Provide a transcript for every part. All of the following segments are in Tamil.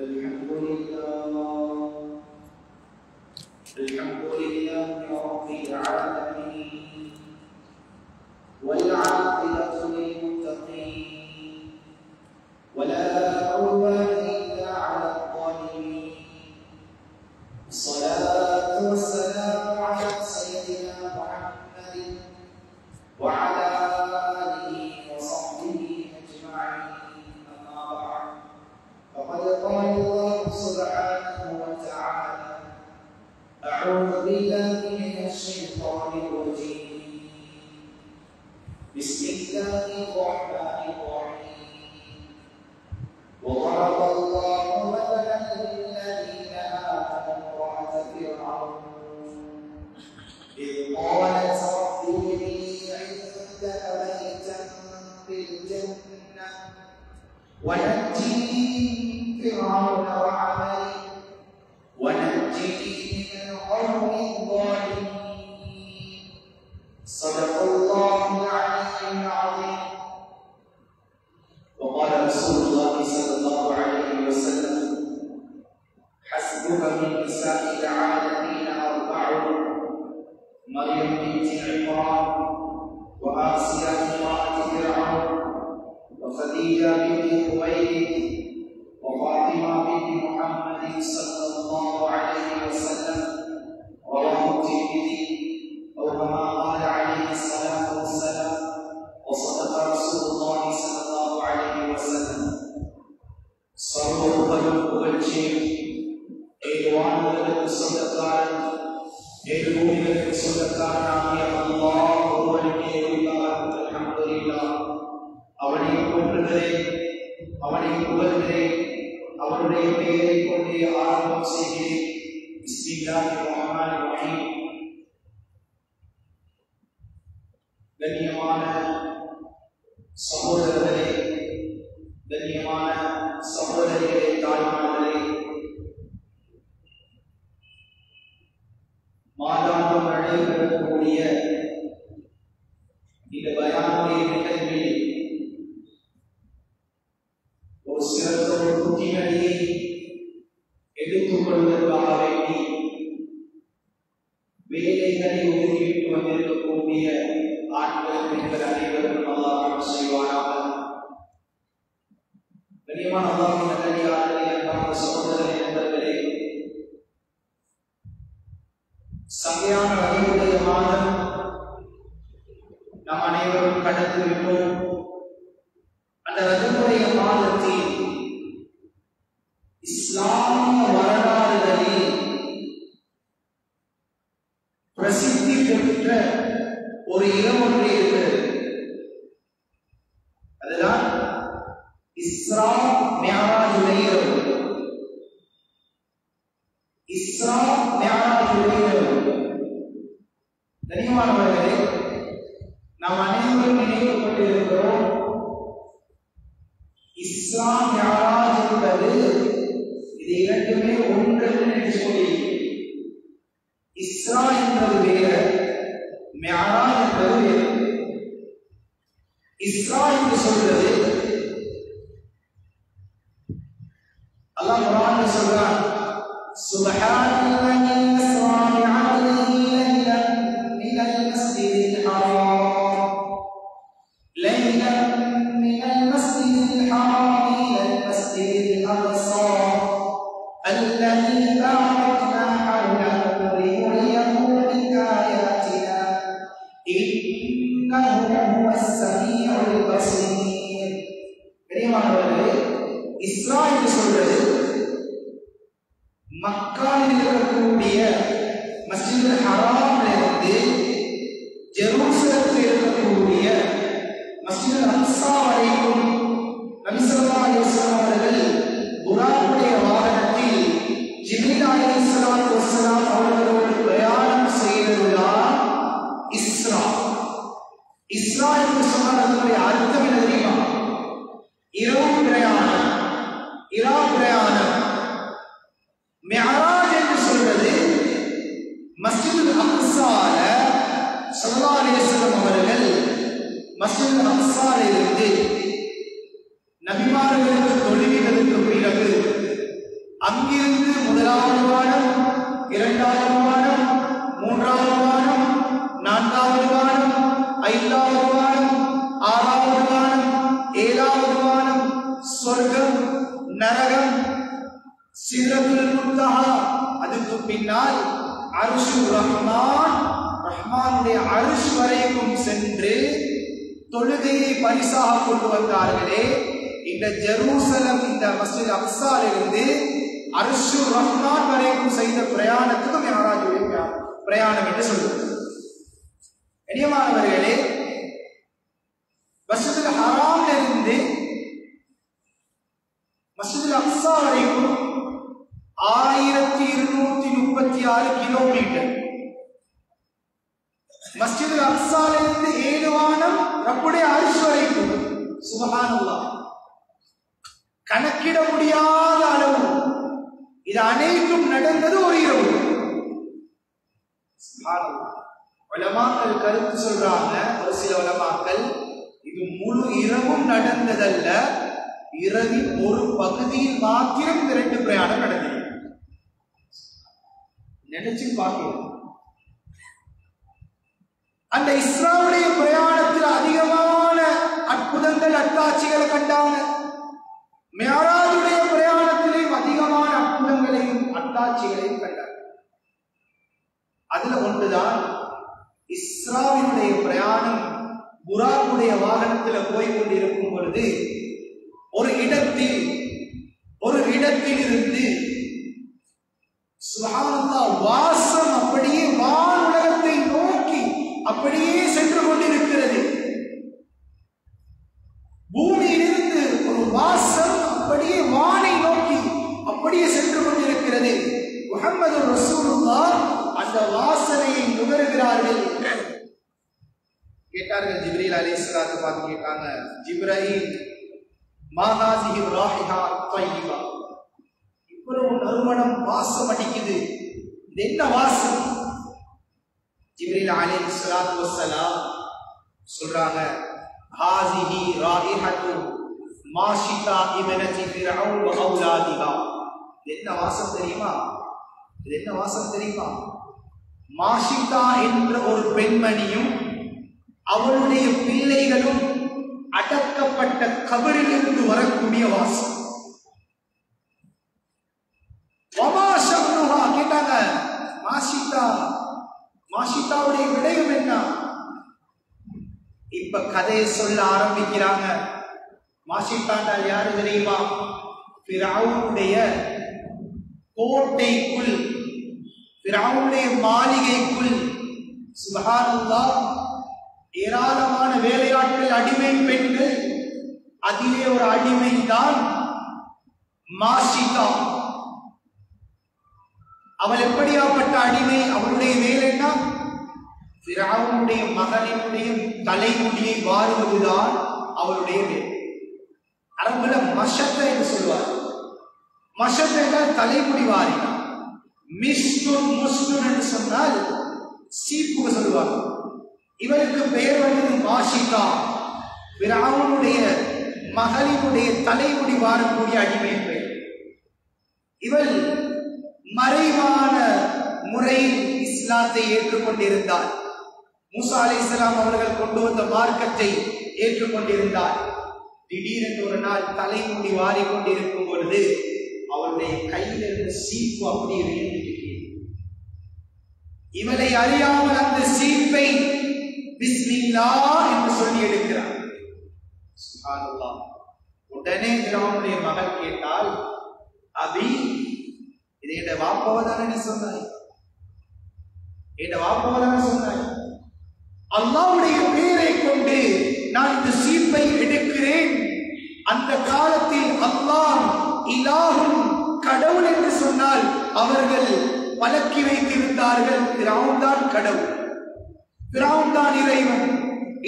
الحمد لله رب العالمين والعاقبة للمتقين ولا عدوان إلا على الظالمين الصلاة والسلام على سيدنا محمد وعلى آله وصحبه أجمعين أما بعد فقد قال الله سبحانه وتعالى أعوذ بالله من الشيطان الرجيم بسم الله الرحمن الرحيم وضرب الله مثلا للذين آمنوا امرأة فرعون إذ قالت رب ابن لي عندك بيتا في الجنة ونجني من فرعون وعمله ونجني من القوم الظالمين صدق الله العلي العظيم. وقال رسول الله صلى الله عليه وسلم حسبك من نساء العالمين أربع مريم بنت عمران وآسيا امرأة فرعون وخديجة بنت خويلد وفاطمة بنت محمد صلى الله عليه وسلم رواه الترمذي أو كما قال عليه الصلاة والسلام وصدق رسول الله صلى الله عليه وسلم. சர்வபுகழும் புகழ்ச்சியும் ஏழ்வான்களுக்கு சொந்தக்காரன் ஏழ்பூமிகளுக்கு சொந்தக்காரனாகிய அல்லாஹ் ஒருவனுக்கே உரித்தார். அல்ஹம்துலில்லாஹ். அவனை போற்றுகிறேன், அவனை புகழ்கிறேன், அவனுடைய பெயரை கொண்டே ஆரம்பம் செய்கிறேன். பிஸ்மில்லாஹிர் ரஹ்மானிர் ரஹீம். கண்ணியமான சகோதரர்களே, கண்ணியமான சகோதரிகளே, தாய்மார்களே, மாதாந்தம் நடைபெறக்கூடிய இந்த பயானுடைய நிகழ்வில் ஒரு சிறந்த ஒரு புத்திமதியை எடுத்துக் கொள்வதற்காக வேண்டி வேலைகளை ஊதிவிட்டு வந்திருக்கக்கூடிய ஆண்கள் பெண்கள் அனைவரும் அல்லாஹ் செய்வாராக. கண்ணியமான அல்லாஹ்வின் நல்லடியார்களே, அன்பான சகோதரர்களே, நண்பர்களே, சங்கையான ரபியுடைய மாதம் நாம் அனைவரும் கடந்து விட்டோம். அந்த ரபியுடைய மாதத்தில் இஸ்லாமிய வரலாறுகளில் பிரசித்தி பெற்ற ஒரு இடம் ஒன்று இருக்கிறது. அதுதான் இஸ்ரா மிஅராஜுடைய இரவு. இஸ்ரா மிஅராஜுடைய இரவு. கண்ணியமானவர்களே, நாம் அனைவரும் நினைத்துக் கொண்டிருக்கிறோம், இஸ்ரா மிஅராஜ் என்பது இது இரண்டுமே ஒன்று என்று சொல்லி, இஸ்ரா என்பது வேறு, மிஅராஜ் என்பது வேறு. இஸ்ரா என்று சொல்றது அல்லாஹ் குர்ஆனில் சொல்றான், சுப்ஹானல்லதி அஸ்ரா பிஅப்திஹி லைலன் மினல் மஸ்ஜிதில் ஹராம் லைலன் மினல் மஸ்ஜிதில் ஹராம் இலல் மஸ்ஜிதில் அக்ஸா الذي باركنا حوله لنريه من آياتنا إنه هو السميع البصير. கண்ணியமானவர்களே, இஸ்ரா என்று சொல்றது மக்காவில் இருக்கக்கூடிய மஸ்ஜிதுல் ஹராம்ல இருந்து ஜெருசலத்தில் இருக்கக்கூடிய மஸ்ஜிதுல் அக்ஸா வரைக்கும் நபி ஸல்லல்லாஹு அலைஹி வஸல்லம் அவர்கள் புராக்குடைய வாகனத்தில் ஜிப்ரீல் அலைஹிஸ்ஸலாத்து வஸ்ஸலாம் அவர்களோடு பிரயாணம் செய்ததுதான் இஸ்ரா. இஸ்ரா என்று சொன்னால் அதனுடைய அர்த்தம் என்ன தெரியுமா? இரவு பிரயாணம், இரா பிரயாணம். மிஅராஜ் என்று சொல்றது மஸ்ஜிதுல் அக்ஸால ஸல்லல்லாஹு அலைஹி வஸல்லம் அவர்கள் மஸ்ஜிதுல் அக்ஸால இருந்து நபிமார்களுக்கு தொழுகைகளுக்கு பிறகு இரண்டாவது வானம், மூன்றாவது வானம், நான்காவது வானம், ஐந்தாவது வானம், ஆறாவது வானம், ஏழாவது வானம், சொர்க்கம், நரகம், சிதறத்துல் முன்தஹா, அதுக்கு பின்னால் அர்ஷுர் ரஹ்மான், ரஹ்மானுடைய அர்ஷ் வரைக்கும் சென்று தொழுகையை பரிசாக கொண்டு வந்தார்களே. இந்த ஜெருசலம், இந்த மஸ்ஜித் அக்ஸாலிருந்து அர்ஷுர் ரஹ்மான் வரைக்கும் செய்த பிரயாணத்துக்கு மிஅராஜுடைய பிரயாணம் என்று சொல்லுவது. கண்ணியமானவர்களே, மஸ்ஜிதுல் ஹராம்ல இருந்து மஸ்ஜிதுல் அக்ஸா வரைக்கும் 1236 கிலோமீட்டர். மஸ்ஜிதுல் அக்ஸாலிருந்து 7 வானம், ரப்புடைய அர்ஷ் வரைக்கும். சுப்ஹானல்லாஹ், கணக்கிட முடியாத அளவு இது அனைத்தும் நடந்தது ஒரு இரவு. சுப்ஹானல்லாஹ். உலமாக்கள் கருத்து சொல்றாங்க, ஒரு சில உலமாக்கள், இது முழு இரவும் நடந்ததல்ல, இரவின் ஒரு பகுதியில் மாத்திரம் இந்த 2 பிரயாணம் நடந்தது. நினைச்சு பார்க்கலாம். அந்த இஸ்ராவுடைய பிரயாணத்தில் அதிகமான அற்புதங்கள் அத்தாட்சிகளை கண்டாங்க. மிஅராஜுடைய பிரயாணத்திலேயும் அதிகமான அற்புதங்களையும் அத்தாட்சிகளையும் கண்டாங்க. அதுல ஒன்றுதான் இஸ்ராவினுடைய பிரயாணம். புராக்குடைய வாகனத்தில் போய் கொண்டிருக்கும் பொழுது ஒரு இடத்தில் இருந்து சுப்ஹானல்லாஹ், வாசம் அப்படியே வான் உலகத்தை நோக்கி அப்படியே சென்று கொண்டிருக்கிறது. பூமியிலிருந்து ஒரு வாசம் அப்படியே வானை நோக்கி அப்படியே சென்று கொண்டிருக்கிறது. முஹம்மது ரசூலுல்லாஹ் அந்த வாசனையை நுகருகிறார்கள். கேட்டார்கள், ஜிப்ரீல் அலைஹிஸ்ஸலாத்து பார்த்து கேட்டாங்க, ஜிப்ரீல், மா ஹாஸிஹி ராஹிஹா த்வைபா, இவ்வளவு நறுமணம் வாசம் அடிக்குது, இது என்ன வாசம்? ஜிப்ரீல் அலைஹிஸ்ஸலாத்து வஸ்ஸலாம் சொல்றாங்க, ஹாஸிஹி ராஹிஹத்து மாஷிதா இப்னதி ஃபிர்அவுன் வ அவுலாதிஹா. இது என்ன வாசம் தெரியுமா? இது என்ன வாசம் தெரியுமா? மாஷிதா என்ற ஒரு பெண்மணியும் அவளுடைய பிள்ளைகளும் அடக்கப்பட்ட கபரிலிருந்து வரக்கூடிய வாசம். கேட்டாங்க, மாஷிதாவுடைய விடயம் என்ன? இப்ப கதையை சொல்ல ஆரம்பிக்கிறாங்க. மாஷிதாண்டா யாரு தெரியுமா? ஃபிரௌனுடைய கோட்டைக்குள், ஃபிரௌனுடைய மாளிகைக்குள் சுப்ஹானல்லாஹ் ஏராளமான வேலையாட்கள், அடிமை பெண்கள். அதிலே ஒரு அடிமை தான் மாஷிதா. அவள் எப்படியாப்பட்ட அடிமை? அவளுடைய வேலைன்னா ஃபிரௌனுடைய மகனினுடைய தலைமுடியை வாருவதுதான் அவளுடைய வேலை. அரபுல மஷத்த என்று சொல்வார். மஷத்த என்றால் தலைமுடி வாரினார். மிஸ்துன் முஸ்துன் என்று சொன்னால் சீப்பு சொல்வார். இவருக்கு பெயர் வந்தது மாஷிகா. ஃபிரௌனுடைய மகளினுடைய தலைமுடி வாரக்கூடிய அடிமை பெயர். இவள் மறைவான முறையில் இஸ்லாத்தை ஏற்றுக்கொண்டிருந்தார். மூசா அலைஹிஸ்ஸலாம் அவர்கள் கொண்டு வந்த மார்க்கத்தை ஏற்றுக்கொண்டிருந்தார். திடீரென்று ஒரு நாள் தலைமுடி வாரிக்கொண்டிருக்கும் பொழுது அவருடைய கையில் இருந்த சீப்பு அப்படியே விழுந்திருக்கிறது. இவளை அறியாமல் அந்த சீப்பை பிஸ்மில்லாஹ் என்று சொல்லி எடுக்கிறார். சுப்ஹானல்லாஹ். உடனே ஃபிரௌனுடைய மகள் கேட்டால், அபி, இது என் வாப்பவதானே நீ சொன்னாய்? என் வாப்பவதானே சொன்னாய்? அல்லாஹ்வுடைய பெயரை கொண்டு நான் இந்த சீப்பை எடுக்கிறேன். அந்த காலத்தில் அல்லாஹ் இலாஹும், கடவுள் என்று சொன்னால் அவர்கள் பழக்கி வைத்திருந்தார்கள். ஃபிரௌன் தான் கடவுள், ஃபிரௌன் தான் இறைவன்.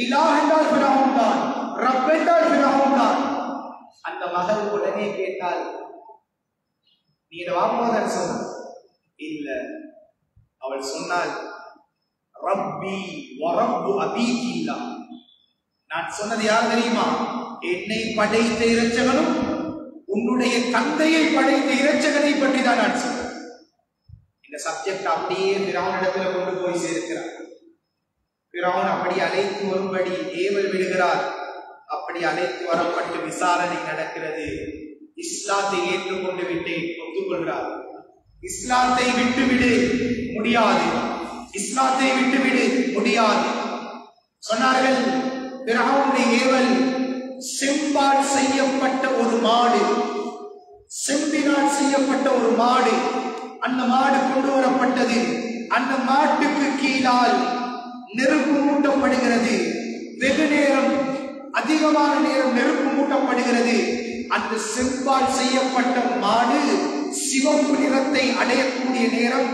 இலாஹ் என்றால் ஃபிரௌன் தான், ரப் என்றால் ஃபிரௌன் தான். அந்த மகள் உடனே கேட்டால், நீ வாப்போதான் சொன்ன? இல்ல, அவள் சொன்னால், ரப்பி வரப்பு அபீகில்லா. நான் சொன்னது யார் தெரியுமா? என்னை படைத்த இறைச்சகனும் உன்னுடைய தந்தையை படைத்த இறைச்சகனை பற்றி தான் நான் சொன்னேன். இந்த சப்ஜெக்ட் அப்படியே ஃபிரௌன் இடத்துல கொண்டு போய் சேர்க்கிறார். ஃபிரௌன் அப்படி அழைத்து வரும்படி ஏவல் விடுகிறார். அப்படி அழைத்து வரப்பட்டு விசாரணை நடக்கிறது. இஸ்லாத்தை ஏற்றுக்கொண்டு விட்டேன், ஒத்துக்கொள்கிறார். இஸ்லாத்தை விட்டுவிடு, முடியாது. இஸ்லாத்தை விட்டுவிடு, முடியாது சொன்னார்கள். ஃபிரௌனுடைய ஏவல், செம்பால் செய்யப்பட்ட ஒரு மாடு, செம்பினால் செய்யப்பட்ட ஒரு மாடு, அந்த மாடு கொண்டு வரப்பட்டது. அந்த மாட்டுக்கு கீழால் நெருப்பு மூட்டப்படுகிறது. வெகு நேரம், அதிகமான நேரம் நெருப்பு மூட்டப்படுகிறது. அந்த செம்பால் செய்யப்பட்ட மாடு சிவப்பு நிறத்தை அடையக்கூடிய நேரம்.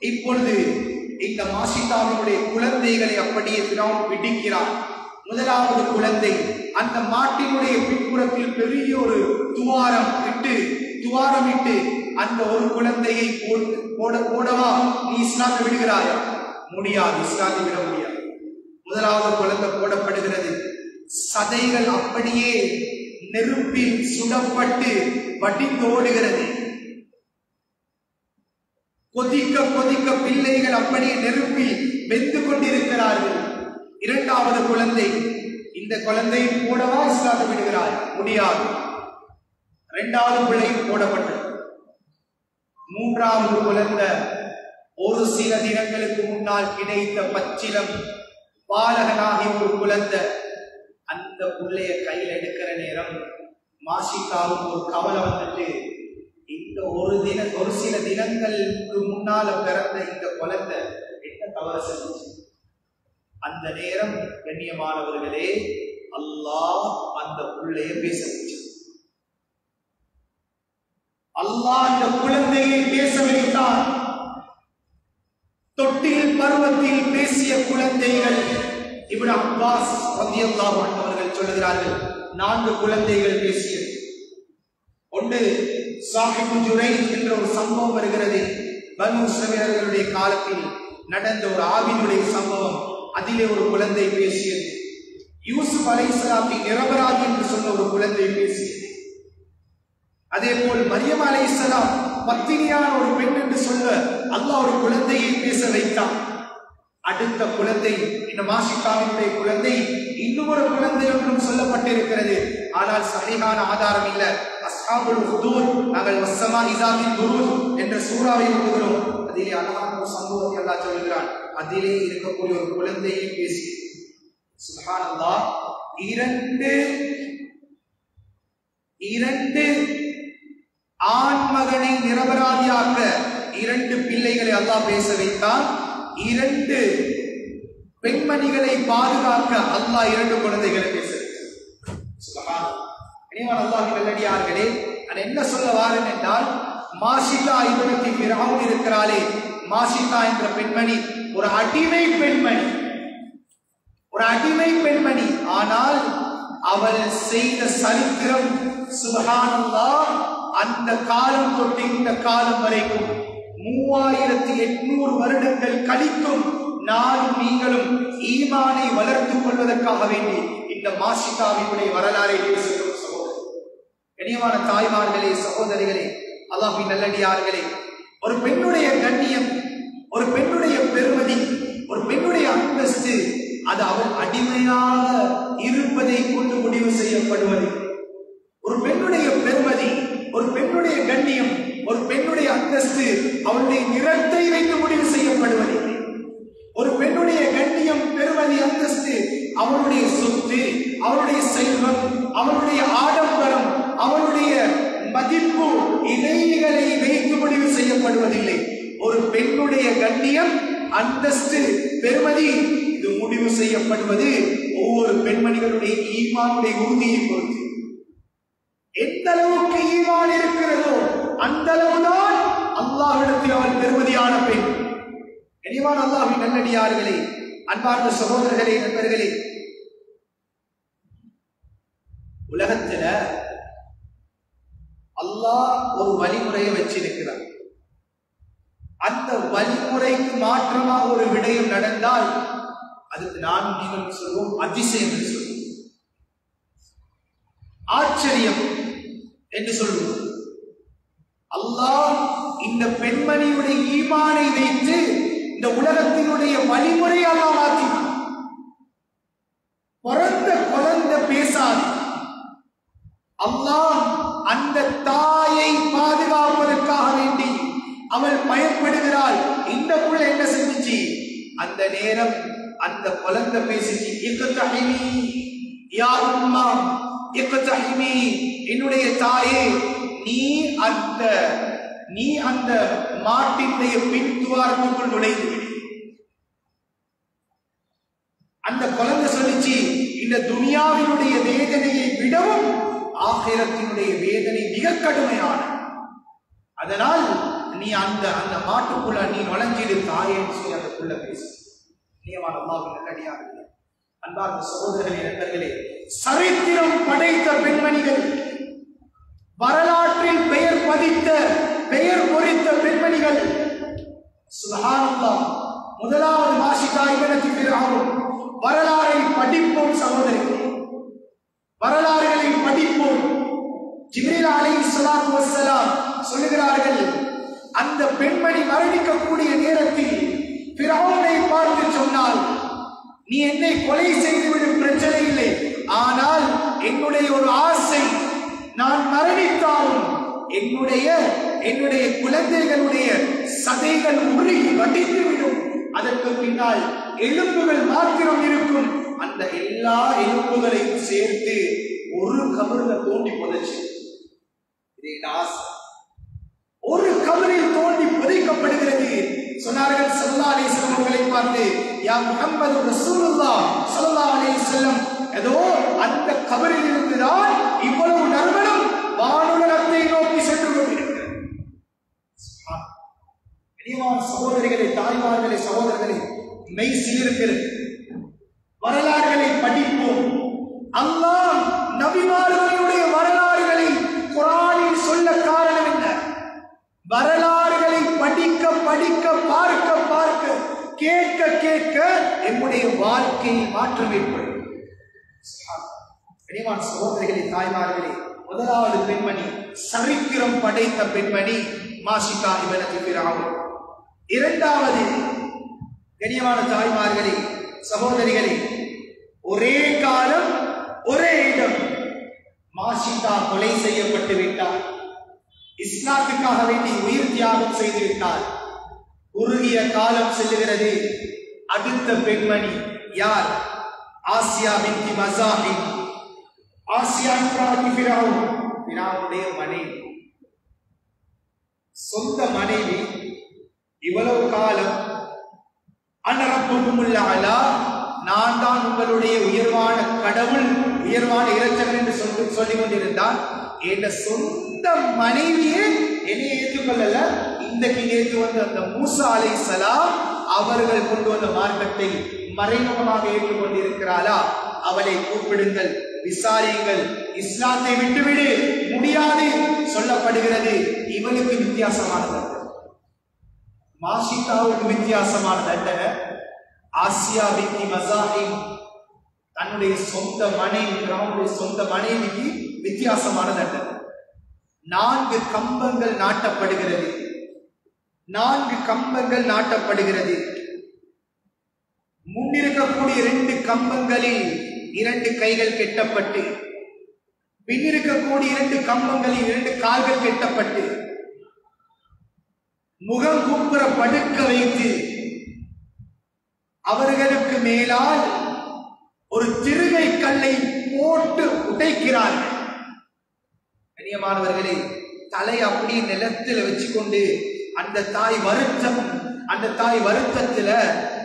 இப்பொழுது இந்த மாஷிதாவினுடைய குழந்தைகளை அப்படியே ஃபிரௌன் பிடிக்கிறார். முதலாவது குழந்தை அந்த மாட்டினுடைய பின்புறத்தில் பெரிய ஒரு துவாரமிட்டு அந்த ஒரு குழந்தையை போடவா நீ இஸ்லாத்தை விடுகிறாயா? முடியாது, இஸ்லாத்தை விட முடியாது. முதலாவது குழந்தை போடப்படுகிறது. சதைகள் அப்படியே நெருப்பில் சுடப்பட்டு வடிந்தோடுகிறது. கொதிக்க கொதிக்க பிள்ளைகள் அப்படியே நெருப்பில் வெந்து கொண்டிருக்கிறார்கள். இரண்டாவது குழந்தை, இந்த குழந்தை போடவா இஸ்லாத்தை விடுகிறாய்? முடியாது. இரண்டாவது பிள்ளை போடப்பட்டது. மூன்றாவது குழந்தை ஒரு சில தினங்களுக்கு முன்னால் கிடைத்த பச்சிலம் பாலகனாகி ஒரு குழந்தை. அந்த பிள்ளைய கையில் எடுக்கிற நேரம் மாஷிகாவுக்கு ஒரு கவலை வந்துட்டு, இந்த ஒரு சில தினங்களுக்கு முன்னால பிறந்த இந்த குழந்தை என்ன தவறு செஞ்சு. அந்த நேரம் கண்ணியமானவர்களே, அல்லாஹ் அந்த பிள்ளையை பேச வச்சார். அல்லாஹ் அந்த குழந்தையை பேச வைத்தார். தொட்டில் பருவத்தில் பேசிய குழந்தைகள் இப்னு அப்பாஸ் ரலியல்லாஹு அன்ஹு அவர்கள் சொல்கிறார்கள், 4 குழந்தைகள் பேசியது. ஒன்று சாஹிபு ஜுரைஜ் என்ற ஒரு சம்பவம் வருகிறது. பனு இஸ்ரவேலர்களுடைய காலத்தில் நடந்த ஒரு ஆவினுடைய சம்பவம். அதிலே ஒரு குழந்தை பேசியது. யூசுப் அலைஹிஸ்ஸலாத்தை நிரபராதி என்று சொன்ன ஒரு குழந்தை பேசியது. அதே போல் மரியம் அலைஹிஸ்ஸலாம் பத்தினியான ஒரு பெண் என்று சொல்ல அல்லாஹ் ஒரு குழந்தையை பேச வைத்தான். அடுத்த குழந்தை, இந்த மாஷிகாவினுடைய குழந்தை, இன்னொரு குழந்தை என்றும் சொல்லப்பட்டிருக்கிறது. ஆனால் சஹீஹான ஆதாரம் இல்ல. அஸ்ஹாபுல் ஹுதூர், நாங்கள் வஸ்ஸமா இஸாத்தில் புரூஜ் என்ற சூறாவை ஓதுகிறோம். அதிலே அழகான ஒரு சம்பவத்தை அல்லாஹ் சொல்கிறான். அதிலே இருக்கக்கூடிய ஒரு குழந்தையை பேசி, சுப்ஹானல்லாஹ், இரண்டு ஆண் மகனை நிரபராதியாக்க 2 பிள்ளைகளை அல்லாஹ் பேச வைத்தான். 2 பெண்மணிகளை பாதுகாக்க அல்லாஹ் 2 குழந்தைகளை பேச வைத்தார். சுப்ஹானல்லாஹ். அல்லாஹ்வின் நல்லடியார்களே, நான் என்ன சொல்ல வாரேன் என்றால், மாஷிகா இப்னத்தி ஃபிரௌன் இருக்கிறாளே, மாஷிகா என்ற பெண்மணி ஒரு அடிமை பெண்மணி. ஆனால் அவள் செய்த சரித்திரம் சுப்ஹானல்லாஹ், அந்த காலம் தொட்டு இந்த காலம் வரைக்கும் 3800 வருடங்கள் கழிக்கும் நானும் நீங்களும் ஈமானை வளர்த்துக் கொள்வதற்காக வேண்டி இந்த மாஷிகாவினுடைய வரலாறை பேசுகிறோம். கண்ணியமான தாய்மார்களே, சகோதரிகளே, அல்லாஹ்வின் நல்லடியார்களே, ஒரு பெண்ணுடைய கண்ணியம், ஒரு பெண்ணுடைய பெருமதி, ஒரு பெண்ணுடைய அந்தஸ்து, அது அவள் அடிமையாக இருப்பதை கொண்டு முடிவு செய்யப்படுவது. ஒரு பெண்ணுடைய பெருமதி, ஒரு பெண்ணுடைய கண்ணியம், ஒரு பெண்ணுடைய அந்தஸ்து அவளுடைய நிறத்தை வைத்து முடிவு செய்யப்படுவது. ஒரு பெண்ணுடைய கண்ணியம், பெருமதி, அந்தஸ்து அவளுடைய சொத்து, அவளுடைய செல்வம், அவளுடைய ஆடம்பரம், அவளுடைய மதிப்பு, இவைகளை வைத்து முடிவு செய்யப்படுவதில்லை. ஒரு பெண்ணுடைய கண்ணியம், அந்தஸ்து, பெருமதி, இது முடிவு செய்யப்படுவது ஒவ்வொரு பெண்மணிகளுடைய ஈமானுடைய உறுதியை பொறுத்து. எந்த அளவுக்கு ஈமான் இருக்கிறதோ அந்த அளவுதான் அல்லாஹ்விடத்தில் அவள் பெருமதியான பெண். கனிவான அல்லாஹ்வின் நல்லடியார்களே, அன்பார்ந்த சகோதரர்களே, நண்பர்களே, உலகத்துல அல்லாஹ் ஒரு வழிமுறையை வச்சிருக்கிறார். அந்த வழிமுறைக்கு மாற்றமாக ஒரு விடயம் நடந்தால் அதுக்கு நானும் நீங்கள் சொல்வோம் அதிசயம் என்று சொல்வோம், ஆச்சரியம் என்று சொல்லுவோம். அல்லாஹ் இந்த பெண்மணியுடைய ஈமானை வைத்து இந்த உலகத்தினுடைய வழிமுறை அல்லாஹ் மாற்றினான். பிறந்த குழந்தை பேசாது. அல்லாஹ் அந்த தாயை பாதுகாப்பதற்காக வேண்டி அவள் பயப்படுகிறாள். இந்த புள்ள என்ன செஞ்சிச்சு? அந்த நேரம் அந்த குழந்தை பேசிச்சு, இக்தஹிமி யா உம்மா இக்தஹிமி, என்னுடைய தாயே நீ அந்த மாட்டினுடைய பின் துவாரத்துக்குள் நுழைந்து விடு. அந்த குழந்தை சொல்லிச்சு, இந்த துனியாவினுடைய வேதனையை விடவும் ஆகிரத்தினுடைய வேதனை மிக கடுமையான, அதனால் நீ அந்த அந்த மாட்டுக்குள்ள நீ நுழைஞ்சிடு தாயேன்னு சொல்லி அந்த புள்ள பேசு. நியமான அல்லாஹ்வின் நல்லடியார்களே, அன்பார்ந்த சகோதரர்களே, நண்பர்களே, சரித்திரம் படைத்த பெண்மணிகள், வரலாற்றில் பெயர் பதித்த பெயர் பொறித்த பெண்மணிகள். சுப்ஹானல்லாஹ். முதலாவது மாஷிகா இப்னத் ஃபிர்அவுன். வரலாறை படிப்போம் சகோதரர்களே, வரலாறுகளை படிப்போம். ஜிப்ரீல் அலைஹிஸ்ஸலாத்து வஸ்ஸலாம் சொல்லுகிறார்கள், அந்த பெண்மணி மரணிக்கக்கூடிய நேரத்தில் ஃபிர்அவுனை பார்த்து சொன்னால், நீ என்னை கொலை செய்துவிடும் பிரச்சனை இல்லை, ஆனால் என்னுடைய ஒரு ஆசை, நான் மரணித்தாலும் என்னுடைய குழந்தைகளுடைய சதைகள் உருகி வடித்துவிடும், அதற்கு பின்னால் எலும்புகள் மாத்திரம் இருக்கும், அந்த எல்லா எலும்புகளையும் சேர்த்து ஒரு கபர்ல தோண்டி புதைச்சு, ஒரு கபரில் தோண்டி புதைக்கப்படுகிறது. சொன்னார்கள் ஸல்லல்லாஹு அலைஹி வஸல்லம் அவர்களை பார்த்து, யா முஹம்மது ரசூலுல்லாஹ் ஸல்லல்லாஹு அலைஹி வஸல்லம், ஏதோ அந்த கபரில் இருந்துதான் இவ்வளவு நறுமணம் வானுலகத்தை நோக்கி சென்று கொண்டிருக்கிறது. சகோதரிகளே, தாய்மார்களே, சகோதரர்களே, மெய் சிலிர்க்கிறது. வரலாறுகளை படிப்போம். அல்லாஹ் நபிமார்களுடைய வரலாறுகளை குர்ஆனில் சொல்ல காரணம் என்ன? வரலாறுகளை படிக்க படிக்க, பார்க்க பார்க்க, கேட்க கேட்க நம்முடைய வாழ்க்கையில் மாற்றம் ஏற்படும். கனிவான் சகோதரிகளே, தாய்மார்களே, முதலாவது பெண்மணி, சரித்திரம் படைத்த பெண்மணி மாஷிகா இப்னத் ஃபிர்அவுன். இரண்டாவது, கனிவான தாய்மார்களே, சகோதரிகளே, ஒரே காலம் ஒரே இடம், மாஷிகா கொலை செய்யப்பட்டு விட்டார். இஸ்லாத்துக்காக வேண்டி உயிர் தியாகம் செய்து விட்டார். குறுகிய காலம் செல்லுகிறது. அடுத்த பெண்மணி யார்? ஆசியா பின்த் மஸாஹிம். ஆசியா இப்னத் ஃபிர்அவுன், ஃபிர்அவுனுடைய மனைவி, சொந்த மனைவி. இவ்வளவு காலம் அன ரப்புக்குமுல் அலா, நான் தான் உங்களுடைய உயர்வான கடவுள், உயர்வான இரட்சகன் என்று சொல்லிக் கொண்டிருந்தார். என்ற சொந்த மனைவியே என்னை ஏற்றுக்கொள்ளல. இன்றைக்கு நேற்று வந்து அந்த மூசா அலைஹிஸ்ஸலாம் அவர்கள் கொண்டு வந்த மார்க்கத்தை மறைமுகமாக ஏற்றுக்கொண்டிருக்கிறாளா? அவளை கூப்பிடுங்கள், விசாரியுங்கள், இஸ்லாத்தை விட்டுவிடு, முடியாது சொல்லப்படுகிறது. இவளுக்கு வித்தியாசமான தண்டனை, மாஷிகாவுக்கு வித்தியாசமான தண்டனை. ஆசியா பின்த் மஸாஹிம் தன்னுடைய சொந்த மனைவி, அவனுடைய சொந்த மனைவிக்கு வித்தியாசமான தண்டனை. 4 கம்பங்கள் நாட்டப்படுகிறது. 4 கம்பங்கள் நாட்டப்படுகிறது. முன்னிருக்கக்கூடிய 2 கம்பங்களில் 2 கைகள் கெட்டப்பட்டு, பின்னிருக்கக்கூடிய 2 கம்பங்களில் 2 கால்கள் கெட்டப்பட்டு, முகம் குப்புற படுக்க வைத்து, அவர்களுக்கு மேலால் ஒரு திருகை கல்லை போட்டு உடைக்கிறார்கள். கண்ணியமானவர்களே, தலை அப்படியே நிலத்தில் வச்சுக்கொண்டு அந்த தாய் வருத்தத்துல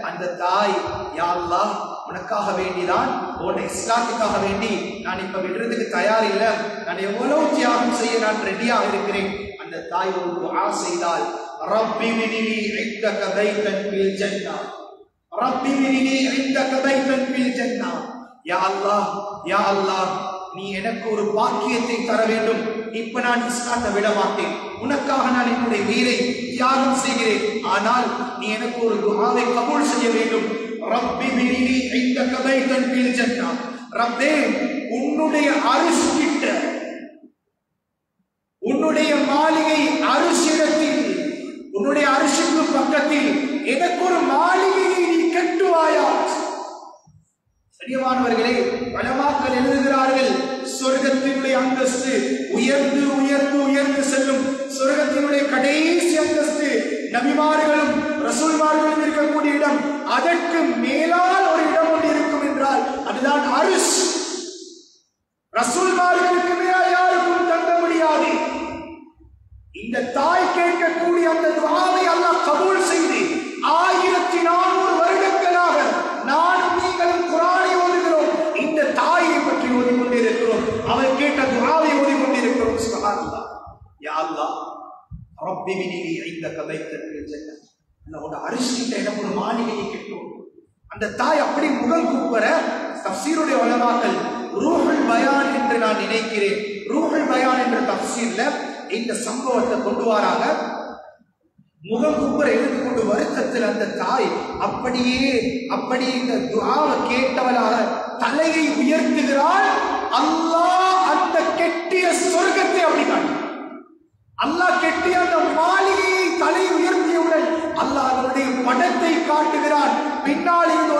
அந்த தாய், யா அல்லாஹ், உனக்காக வேண்டிதான், உன்னை இஸ்லாத்துக்காக வேண்டி நான் இப்ப விடுறதுக்கு தயார் இல்லை, நான் எவ்வளவு தியாகம் செய்ய நான் ரெடியாக இருக்கிறேன். அந்த தாய் ஒரு துஆ செய்தால், ரப்பி மினினி இந்தக பைத்தன் ஃபில் ஜன்னah, ரப்பி மினினி இந்தக பைத்தன் ஃபில் ஜன்னah. யா அல்லாஹ், யா அல்லாஹ், நீ எனக்கு ஒரு பாக்கியத்தை தர வேண்டும். இப்ப நான் இஸ்லாத்தை விட மாட்டேன், உனக்காக நான் என்னுடைய உயிரை தியாகம் செய்கிறேன். ஆனால் நீ எனக்கு ஒரு துஆவை கபூல் செய்ய வேண்டும். ரப்பி பினினி இந்தக பைத்தன் ஃபில் ஜன்னah. ரப்பே, உன்னுடைய அரிஷ் கிட்ட, உன்னுடைய மாளிகை கண்ணியமானவர்களே, உலமாக்கள் எழுதுகிறார்கள், சொர்க்கத்தினுடைய அந்தஸ்து உயர்ந்து உயர்ந்து உயர்ந்து செல்லும். சொர்க்கத்தினுடைய கடைசி அந்தஸ்து நபிமார்களும் ரசூல்மார்களும் இருக்கக்கூடிய இடம். அதற்கு மேலால் ஒரு இடம் ஒன்று இருக்கும் என்றால் அதுதான் அர்ஷ். ரசூல்மார்களுக்கு மேல் யாருக்கும் தங்க முடியாது. இந்த தாய் கேட்கக்கூடிய அந்த துஆவை அல்லாஹ் கபூல் செய்து 1400 வருடங்களாக நானும் நீங்களும் குர்ஆனை ஓதுகிறோம். இந்த தாயை பற்றி ஓதிக்கொண்டிருக்கிறோம். அவள் கேட்ட துஆவை ஓதிக்கொண்டிருக்கிறோம். சுப்ஹானல்லாஹ். யா அல்லாஹ், ரப்பி பினிலி இந்தக பைத்தன் ஃபில் ஜன்னah. அல்லாஹ்வோட அரிசிட்ட இடம் ஒரு மாளிகையை கட்டணும். அந்த தாய் அப்படி முகல் குப்புற தஃப்சீருடைய உலமாக்கள் ரூஹுல் பயான் என்று நான் நினைக்கிறேன். ரூஹுல் பயான் என்ற தஃப்சீர்ல இந்த சம்பவத்தை கொண்டு வராங்க. முகம் குப்புற எடுத்துக்கொண்டு வருத்தத்தில் அந்த தாய் அப்படியே இந்த துஆவை கேட்டவளாக தலையை உயர்த்துகிறாள். அல்லாஹ் அந்த கெட்டிய சொர்க்கத்தை அப்படி காட்டு. அல்லாஹ் கெட்டிய அந்த மாளிகையை தலை உயர்த்தியவுடன் அல்லாஹ் அதனுடைய படத்தை காட்டுகிறான். பின்னால் இருந்து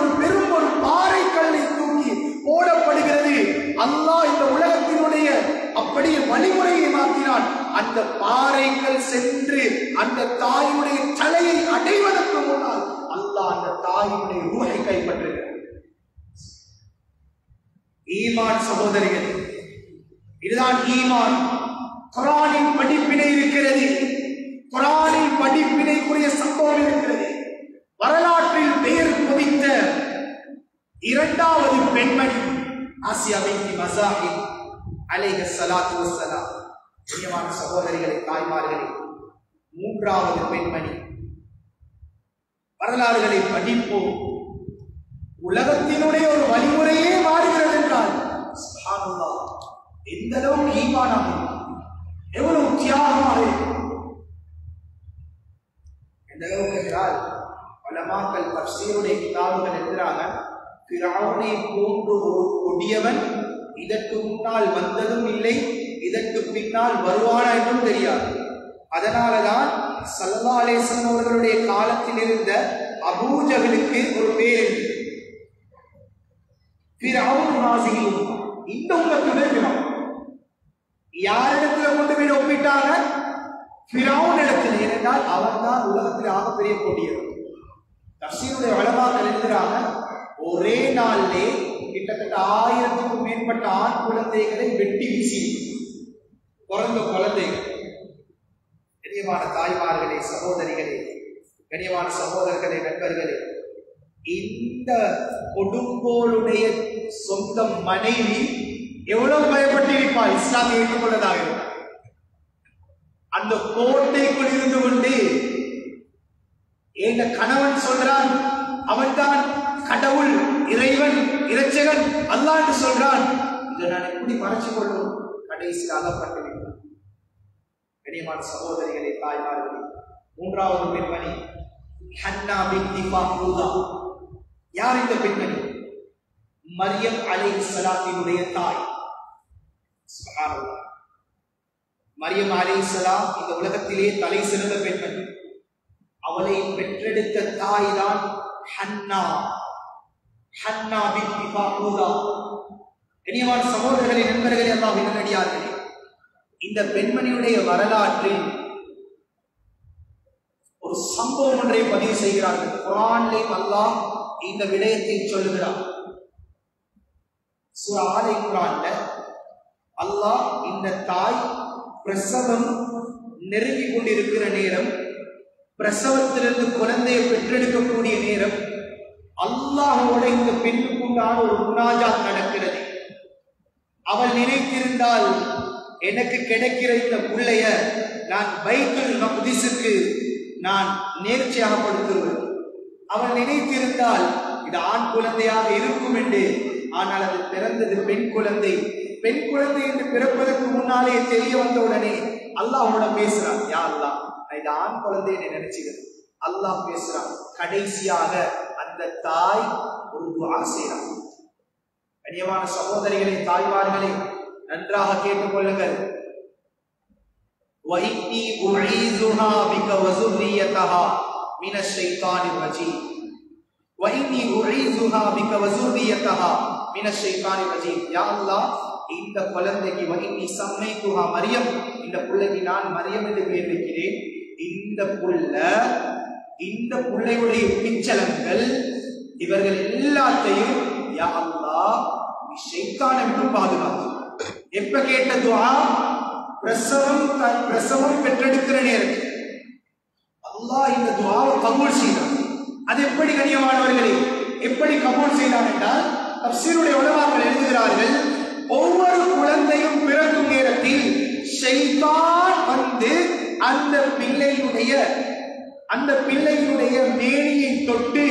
ஒரு பாறை கல்லை தூக்கி போடப்படுகிறது. அல்லாஹ் இந்த உலகத்தினுடைய அப்படியே வழிமுறையை மாற்றினான். அந்த பாறைகள் சென்று அந்த தாயுடைய தலையை அடைவதற்கு முன்னால் அல்லாஹ் அந்த தாயுடைய ரூஹை கைப்பற்றுகிறார். ஈமான் சகோதரிகள், இதுதான் ஈமான். குர்ஆனின் படிப்பினை இருக்கிறது. குர்ஆனின் படிப்பினைக்குரிய சம்பவம் இருக்கிறது. வரலாற்றில் பெயர் குவித்த இரண்டாவது பெண்மணி ஆசியா பின்த் மஸாஹிப் அலைஹிஸ்ஸலாத்து வஸ்ஸலாம். பிரியமான சகோதரிகளே, தாய்மார்களே, மூன்றாவது பெண்மணி. வரலாறுகளை படிப்போம். உலகத்தினுடைய ஒரு வழிமுறையே மாறுகிறது என்றால் சுப்ஹானல்லாஹ், எந்த அளவுக்கு ஈமானாக, எவ்வளவு தியாகமாக, எந்த அளவுக்கு என்றால் உலமாக்கள் தஃப்சீருடைய கிதாபுகள் எழுதுறாங்க, ஃபிரௌனை போன்று ஒரு கொடியவன் இதற்கு முன்னால் வந்ததும் இல்லை, இதற்கு பின்னால் வருவானா என்றும் தெரியாது. அதனாலதான் ஸல்லல்லாஹு அலைஹி வஸல்லம் அவர்களுடைய காலத்தில் இருந்த அபூஜஹலுக்கு ஒரு பேர் ஃபிரௌன் ஹாஸிஹி. இந்த உம்மத்துடைய ஃபிரௌன் யாரிடத்துல கொண்டு போய் ஒப்பிட்டாங்க? ஃபிரௌன் இடத்துல. ஏனென்றால் அவன் தான் உலகத்தில் ஆகப்பெரிய கொடியவன். தஃப்சீருடைய உலமாக்கள் எழுதுறாங்க, ஒரே நாளிலே கிட்டத்தட்ட 1000க்கும் மேற்பட்ட ஆண் குழந்தைகளை வெட்டி வீசி பிறந்த குழந்தைகள். கண்ணியமான தாய்மார்களே, சகோதரிகளே, கண்ணியமான சகோதரர்களே, நண்பர்களே, இந்த கொடுங்கோளுடைய சொந்த மனைவி எவ்வளவு பயப்பட்டிருப்பார் இஸ்லாமை ஏற்றுக்கொண்டதாக இருந்தார். அந்த கோட்டைக்குள் இருந்து கொண்டு என் கணவன் சொல்றான், அவன்தான் கடவுள், இறைவன், இரட்சகன், அல்லாஹ் என்று சொல்றான். இதை நான் எப்படி மறைச்சு கொள்ளும்? கடைசியில் அகப்பட்டிருக்கிறான். கண்ணியமான சகோதரிகளே, தாய்மார்களே, மூன்றாவது பெண்மணி ஹன்னா பின்த் ஃபாரூதா. யார் இந்த பெண்மணி? மரியம் அலைஹிஸ்ஸலாத்தினுடைய தாய். சுப்ஹானல்லாஹ். மரியம் அலைஹிஸ்ஸலாம் இந்த உலகத்திலே தலை சிறந்த பெண்மணி. அவளை பெற்றெடுத்த தாய் தான் ஹன்னா பின்த் ஃபாரூதா. கண்ணியமான சகோதரர்களே, நண்பர்களே, அல்லாஹ்வின் நல்லடியார்களே, இந்த பெண்மணியுடைய வரலாற்றில் ஒரு சம்பவம் ஒன்றை பதிவு செய்கிறார்கள். குர்ஆனிலே அல்லாஹ் இந்த விடயத்தை சொல்லுகிறார். சூரா ஆல இம்ரான்ல அல்லாஹ் இந்த தாய் பிரசவம் நெருங்கிக் கொண்டிருக்கிற நேரம், பிரசவத்திலிருந்து குழந்தையை பெற்றெடுக்கக்கூடிய நேரம், அல்லாஹ்வோட இந்த பெண்ணுக்குண்டான ஒரு முனாஜாத் நடக்கிறது. அவள் நினைத்திருந்தால் எனக்கு கிடைக்கிற இந்த பிள்ளைய நான் பைத்துல் மக்திஸுக்கு நான் நேர்ச்சியாக படுத்துவேன். அவள் நினைத்திருந்தால் இது ஆண் குழந்தையாக இருக்கும் என்று. ஆனால் அது பிறந்தது பெண் குழந்தை. பெண் குழந்தை என்று பிறப்பதற்கு முன்னாலே தெரிய வந்த உடனே அல்லாஹ்வோட பேசுறான். யா அல்லாஹ், நான் இது ஆண் குழந்தை என்று நினைச்சுக்கிறேன். அல்லாஹ் பேசுறான். கடைசியாக அந்த தாய் ஒரு துஆ செய்றான். கண்ணியமான சகோதரிகளே, தாய்மார்களே, நன்றாக கேட்டுக்கொள்ளுங்கள். وَإِنِّي أُعِيذُهَا بِكَ وَذُرِّيَّتَهَا مِنَ الشَّيْطَانِ الرَّجِيمِ وَإِنِّي أُعِيذُهَا بِكَ وَذُرِّيَّتَهَا மினஷ் ஷைத்தானிர் ரஜீம். யா அல்லாஹ், இந்த குழந்தைக்கு வஇன்னி சம்மைதுஹா மரியம், இந்த பிள்ளைக்கு நான் மரியம் என்று பெயர் வைக்கிறேன். இந்த பிள்ளையுடைய பிச்சலங்கள் இவர்கள் எல்லாத்தையும் யா அல்லாஹ் நீ ஷைத்தானை விட்டு பாதுகாத்து. எப்ப கேட்ட துஆ? பிரசவம் பெற்றெடுக்கிற நேரத்தில் அல்லாஹ் இந்த துஆவை கபூல் செய்தார். அது எப்படி கண்ணியமானவர்களே, எப்படி கபூல் செய்தார் என்றால், தஃப்சீருடைய உலமாக்கள் எழுதுகிறார்கள், ஒவ்வொரு குழந்தையும் பிறக்கும் நேரத்தில் ஷைத்தான் வந்து அந்த பிள்ளையுடைய மேனியை தொட்டு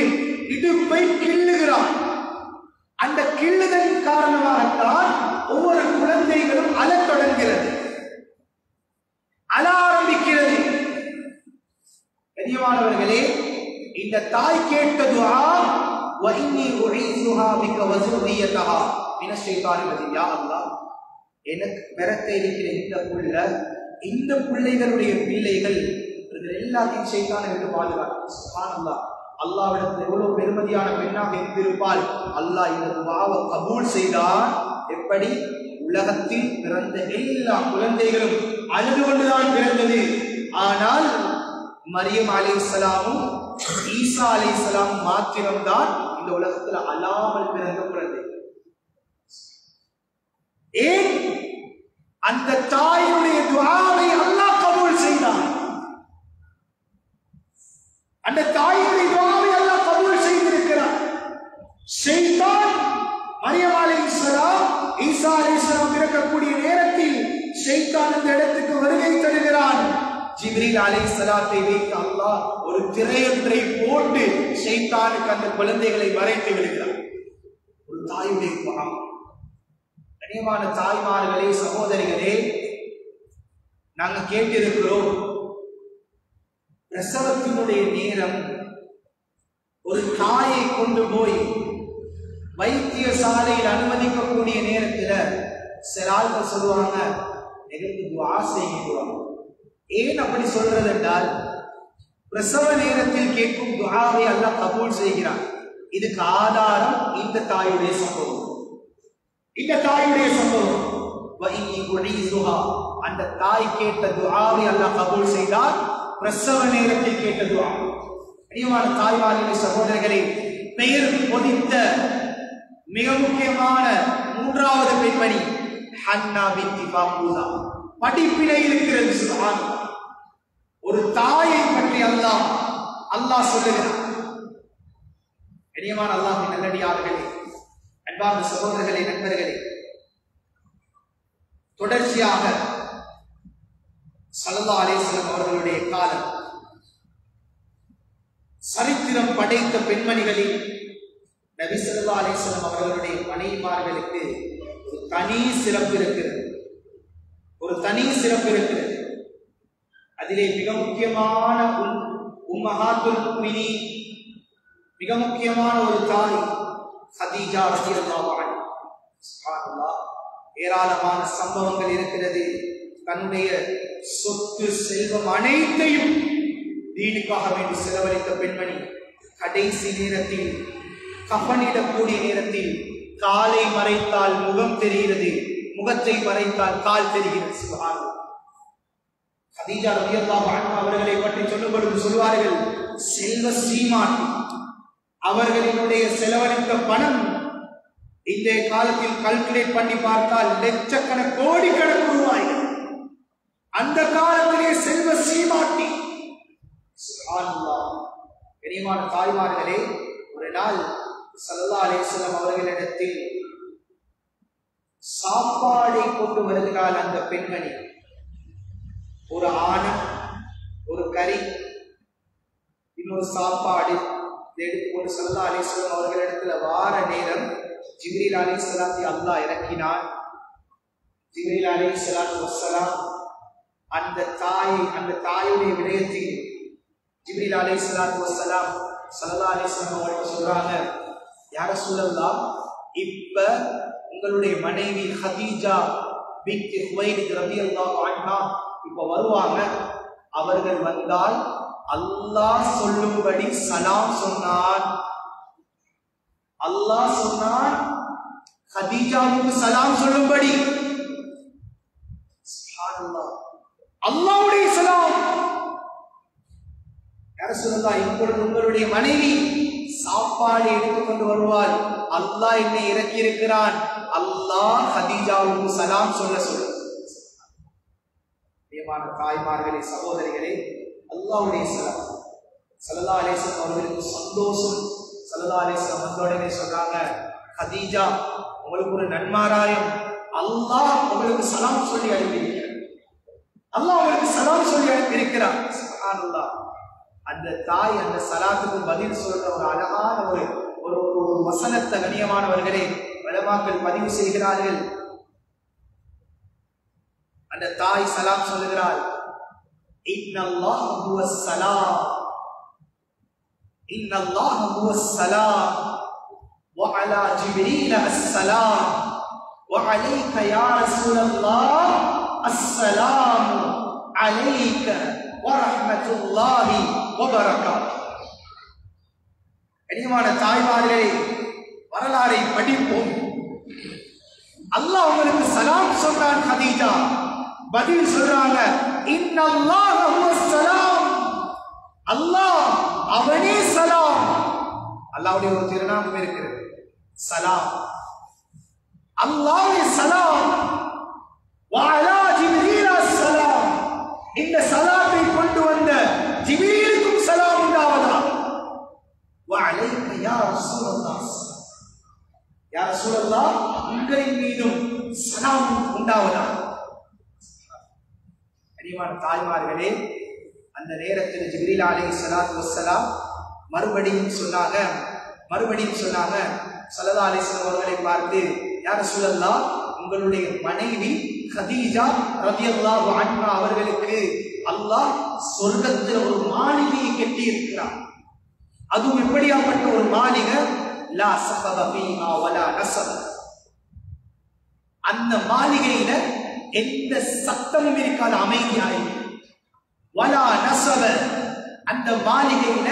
இடுப்பை கிள்ளுகிறான். அந்த கிள்ளுதலின் காரணமாகத்தான் ஒவ்வொரு குழந்தைகளும் அழத் தொடங்குகிறது, அழ ஆரம்பிக்கிறது. கண்ணியமானவர்களே, இந்த தாய் கேட்ட துஆ வஇன்னி உஈஸுஹா பிக வஸுரிய்யதஹா மினஷ் ஷைத்தானிர் ரஜீம். யா அல்லாஹ், எனக்கு பிறக்க இருக்கிற இந்த பிள்ளைகளுடைய பிள்ளைகள் எல்லாத்தையும் ஷைத்தானை விட்டு பாதுகாத்து. சுப்ஹானல்லாஹ், அல்லாஹ்விடத்தில் எவ்வளவு பெருமதியான பெண்ணாக இருந்திருப்பால். அல்லாஹ் இந்த துஆவை கபூல் செய்தார். எப்படி? உலகத்தில் பிறந்த எல்லா குழந்தைகளும் அழுது கொண்டுதான் பிறந்தது. ஆனால் மரியம் அலைஹிஸ்ஸலாமும் ஈசா அலைஹிஸ்ஸலாம் மாத்திரம்தான் இந்த உலகத்தில் அழாமல் பிறந்த குழந்தை. ஏன்? அந்த தாயுடைய துஆவை அல்லாஹ் கபூல் செய்தார். அந்த தாயுடைய துஆவை அல்லாஹ் கபூல் செய்திருக்கிறார். ஷைத்தான் மரியம் அலைஹிஸ்ஸலாம் ஈசா அலைஹிஸ்ஸலாம் பிறக்கக்கூடிய நேரத்தில் ஷைத்தான் அந்த இடத்துக்கு வருகை தருகிறான். ஜிப்ரீல் அலைஹிஸ்ஸலாத்தை வைத்து அல்லாஹ் ஒரு திரையொன்றை போட்டு ஷைத்தானுக்கு அந்த குழந்தைகளை மறைத்து விடுகிறார். ஒரு தாயுடைய துஆ. கண்ணியமான தாய்மார்களே, சகோதரிகளே, நாங்க கேட்டிருக்கிறோம், பிரசவத்தினுடைய நேரம் ஒரு தாயை கொண்டு போய் வைத்தியசாலையில் அனுமதிக்கக்கூடிய நேரத்தில் சில ஆட்கள் சொல்லுவாங்க, எங்களுக்கு துஆ செய்யுங்க. ஏன் அப்படி சொல்றது என்றால், பிரசவ நேரத்தில் கேட்கும் துஆவை அல்லாஹ் கபூல் செய்கிறான். இதுக்கு ஆதாரம் இந்த தாயுடைய சம்பவம். வஇன்னி உஈஸுஹா, அந்த தாய் கேட்ட துஆவை அல்லாஹ் கபூல் செய்தார். பிரசவ நேரத்தில் கேட்ட துஆ. கண்ணியமான தாய்மார்களே, சகோதரர்களே, பெயர் பொதித்த மிக முக்கியமான மூன்றாவது பெண்மணி ஹன்னா பின்த் பாக்கூதா. படிப்பினை இருக்கிறது. சுப்ஹானல்லாஹ், ஒரு தாயை பற்றி அல்லாஹ் சொல்லுகிறார். கண்ணியமான அல்லாஹ்வின் நல்லடியார்களே, அன்பார்ந்த சகோதரர்களே, நண்பர்களே, தொடர்ச்சியாக ஸல்லல்லாஹு அலைஹி வஸல்லம் அவர்களுடைய காலம் சரித்திரம் படைத்த பெண்மணிகளில் நபி ஸல்லல்லாஹு அலைஹி வஸல்லம் அவர்களுடைய மனைவிமார்களுக்கு ஒரு தனி சிறப்பு இருக்கிறது. அதிலே மிக முக்கியமான உம்மஹாத்துல் முஃமினீன், மிக முக்கியமான ஒரு தாய் ஹதீஜா ரலியல்லாஹு அன்ஹா. சுப்ஹானல்லாஹ், ஏராளமான சம்பவங்கள் இருக்கிறது. தன்னுடைய சொத்து செல்வம் அனைத்தையும் தீனுக்காக வேண்டி செலவழித்த பெண்மணி கடைசி நேரத்தில், கஃனிடக்கூடிய நேரத்தில், காலை மறைத்தால் முகம் தெரிகிறது, முகத்தை மறைத்தால் கால் தெரிகிறது. சுப்ஹானல்லாஹ், ஹதீஜா ரலியல்லாஹு அன்ஹா அவர்களை பற்றி சொல்லும் பொழுது சொல்வார்கள், செல்வ சீமாட்டி. அவர்களினுடைய செலவழித்த பணம் இந்த காலத்தில் கால்குலேட் பண்ணி பார்த்தால் லட்சக்கணக்கு கோடிக்கணக்கு ரூபாய்கள். அந்த காலத்திலே செல்வ சீமாட்டி. சுப்ஹானல்லாஹ், கனிமான தாய்மார்களே, ஒரு நாள் ஸல்லல்லாஹு அலைஹி வஸல்லம் அவர்களிடத்தில் சாப்பாடை கொண்டு வருகிறாள் அந்த பெண்மணி. ஒரு ஆணம், ஒரு கறி, இன்னொரு சாப்பாடு எடுத்துக்கொண்டு ஸல்லல்லாஹு அலைஹி வஸல்லம் அவர்களிடத்துல வார நேரம் ஜிப்ரீல் அலைஹிஸ்ஸலாத்தை அல்லாஹ் இறக்கினான். ஜிப்ரீல் அலைஹிஸ்ஸலாத்து வஸ்ஸலாம் அந்த தாயுடைய விடயத்தில் ஜிப்ரீல் அலைஹிஸ்ஸலாத்து வஸ்ஸலாம் ஸல்லல்லாஹு அலைஹி வஸல்லம் அவர்கள் சொல்றாங்க, யா ரசூலல்லாஹ், இப்ப உங்களுடைய மனைவி ஹதீஜா பின்த் ஹுவைலித் ரலியல்லாஹு அன்ஹா இப்ப வருவாங்க. அவர்கள் வந்தால் அல்லாஹ் சொல்லும்படி சலாம் சொன்னான். அல்லாஹ் சொன்னான், கதீஜாவுக்கு சலாம் சொல்லும்படி. சுப்ஹானல்லாஹ், அல்லாஹ்வுடைய சலாம். யா ரசூலல்லாஹ், இப்பொழுது உங்களுடைய மனைவி சாப்பாடு எடுத்துக்கொண்டு வருவாள், அல்லாஹ் என்னை இறக்கி இருக்கிறான், அல்லாஹ் கதீஜாவுக்கு சலாம் சொல்ல சொல்லு. தாய்மார்களே, சகோதரிகளே, அல்லாஹ்வுடைய சலாம். ஸல்லல்லாஹு அலைஹி வஸல்லம் அவர்களுக்கு சந்தோஷம். ஸல்லல்லாஹு அலைஹி வஸல்லம் வந்தோடனே சொல்றாங்க, கதீஜா உங்களுக்கு ஒரு நன்மாராயம், அல்லாஹ் உங்களுக்கு சலாம் சொல்லி அனுப்பியிருக்கிறார், அல்லாஹ் உங்களுக்கு சலாம் சொல்லி அனுப்பியிருக்கிறார். சுப்ஹானல்லாஹ். அந்த தாய் அந்த சலாத்துக்கு பதில் சொல்ற ஒரு அழகான ஒரு வசனத்தை கண்ணியமானவர்களே உலமாக்கள் பதிவு செய்கிறார்கள். அந்த தாய் சலாம் சொல்லுகிறாள், இன்னல்லாஹ ஹுவஸ் ஸலாம், இன்னல்லாஹ ஹுவஸ் ஸலாம் வ அலா ஜிப்ரீல் அஸ்ஸலாம் வ அலைக யா ரசூலல்லாஹ் அஸ்ஸலாமு அலைக வ ரஹ்மத்துல்லாஹி வ பரகாத்துஹு. கண்ணியமான தாய்மார்களே, வரலாறை படிப்போம். அல்லாஹ் உங்களுக்கு சலாம் சொல்றான் கதீஜா, பதில் சொல்றாங்க, இன்னல்லாஹ ஹுவஸ் ஸலாம், அல்லாஹ் அவனே சலாம். அல்லாஹ்வுடைய ஒரு திருநாமம் இருக்கிறது, சலாம். அல்லாஹ்வே சலாம். வ அலா ஜிப்ரீல் அஸ்ஸலாம், இந்த சலாத்தை கொண்டு வந்த ஜிப்ரீலுக்கும் சலாம் உண்டாவதா. வ அலைக யா ரசூலல்லாஹ், யா ரசூலல்லாஹ் உங்களின் மீதும் சலாம் உண்டாவதா. கனிவான தாய்மார்களே, அந்த நேரத்தில் ஜிப்ரீல் அலைஹிஸ்ஸலாத்து வஸ்ஸலாம் மறுபடியும் சொன்னாங்க ஸல்லல்லாஹு அலைஹி வஸல்லம் அவர்களை பார்த்து, யா ரசூலல்லாஹ் உங்களுடைய மனைவி கதீஜா ரலியல்லாஹு அன்ஹா அவர்களுக்கு அல்லாஹ் சொர்க்கத்தில் ஒரு மாளிகையை கட்டி இருக்கிறார். அதுவும் எப்படியாப்பட்ட ஒரு மாளிகை, லா சஃபத ஃபீஹா வலா நஸப, அந்த மாளிகையில எந்த சத்தமும் இருக்காத அமைதியாய், வலா நஸப, அந்த மாளிகையில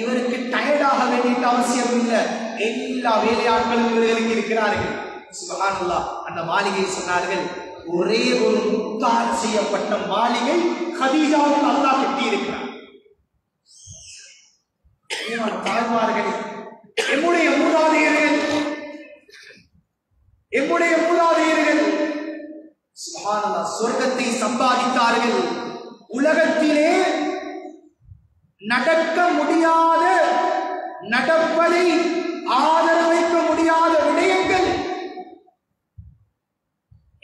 இவருக்கு டயர்டாக வேண்டிய அவசியம் இல்லை, எல்லா வேலையாட்களும் இவர்களுக்கு இருக்கிறார்கள். சுப்ஹானல்லாஹ். அந்த மாளிகை சொன்னார்கள், ஒரே ஒரு முத்தால் செய்யப்பட்ட மாளிகை கதீஜாவுக்கு அல்லாஹ் கட்டி இருக்கிறார். தாய்மார்களே, எம்முடைய மூதாதையர்கள் சுப்ஹானல்லாஹ் சொர்க்கத்தை சம்பாதித்தார்கள். உலகத்திலே நடக்க முடியாத, நடப்பதை ஆதரவு வைக்க முடியாத விடயங்கள்,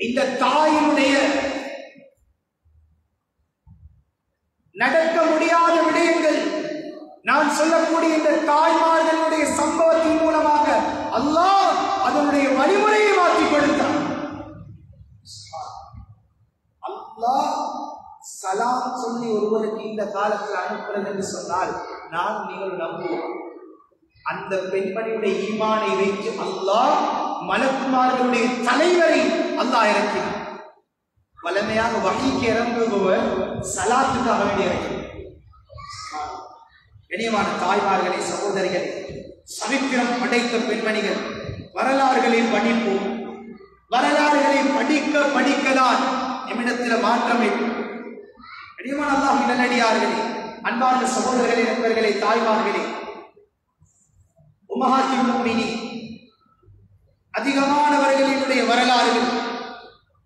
இந்த தாயினுடைய நடக்க முடியாத விடயங்கள், நான் சொல்லக்கூடிய இந்த தாய்மார்களுடைய சம்பவத்தின் மூலமாக அல்லாஹ் அதனுடைய வழிமுறையை மாற்றி கொடுத்தான். அல்லாஹ் சலாம் சொல்லி ஒருவருக்கு இந்த காலத்தில் அனுப்புறது என்று சொன்னால் நான் நீங்கள் நம்புவோம். அந்த பெண்மணியுடைய ஈமானை வைத்து அல்லாஹ் மலக்குமார்களுடைய தலைவரை அல்லாஹ் இறக்கினார். வலிமையாக வஹீக்கு இறங்குபவர் சலாத்துக்காக வேண்டிய இறக்கினார். கண்ணியமான தாய்மார்களே, சகோதரிகளே, சரித்திரம் படைத்த பெண்மணிகள், வரலாறுகளை படிப்போம். வரலாறுகளை படிக்கதான் எம்மிடத்தில் மாற்றம் ஏற்படும். கண்ணியமான அல்லாஹ்வின் நல்லடியார்களே, அன்பார்ந்த சகோதரர்களே, நண்பர்களே, தாய்மார்களே, உம்மஹாத்துல் முஃமினீன் அதிகமானவர்களினுடைய வரலாறுகள்,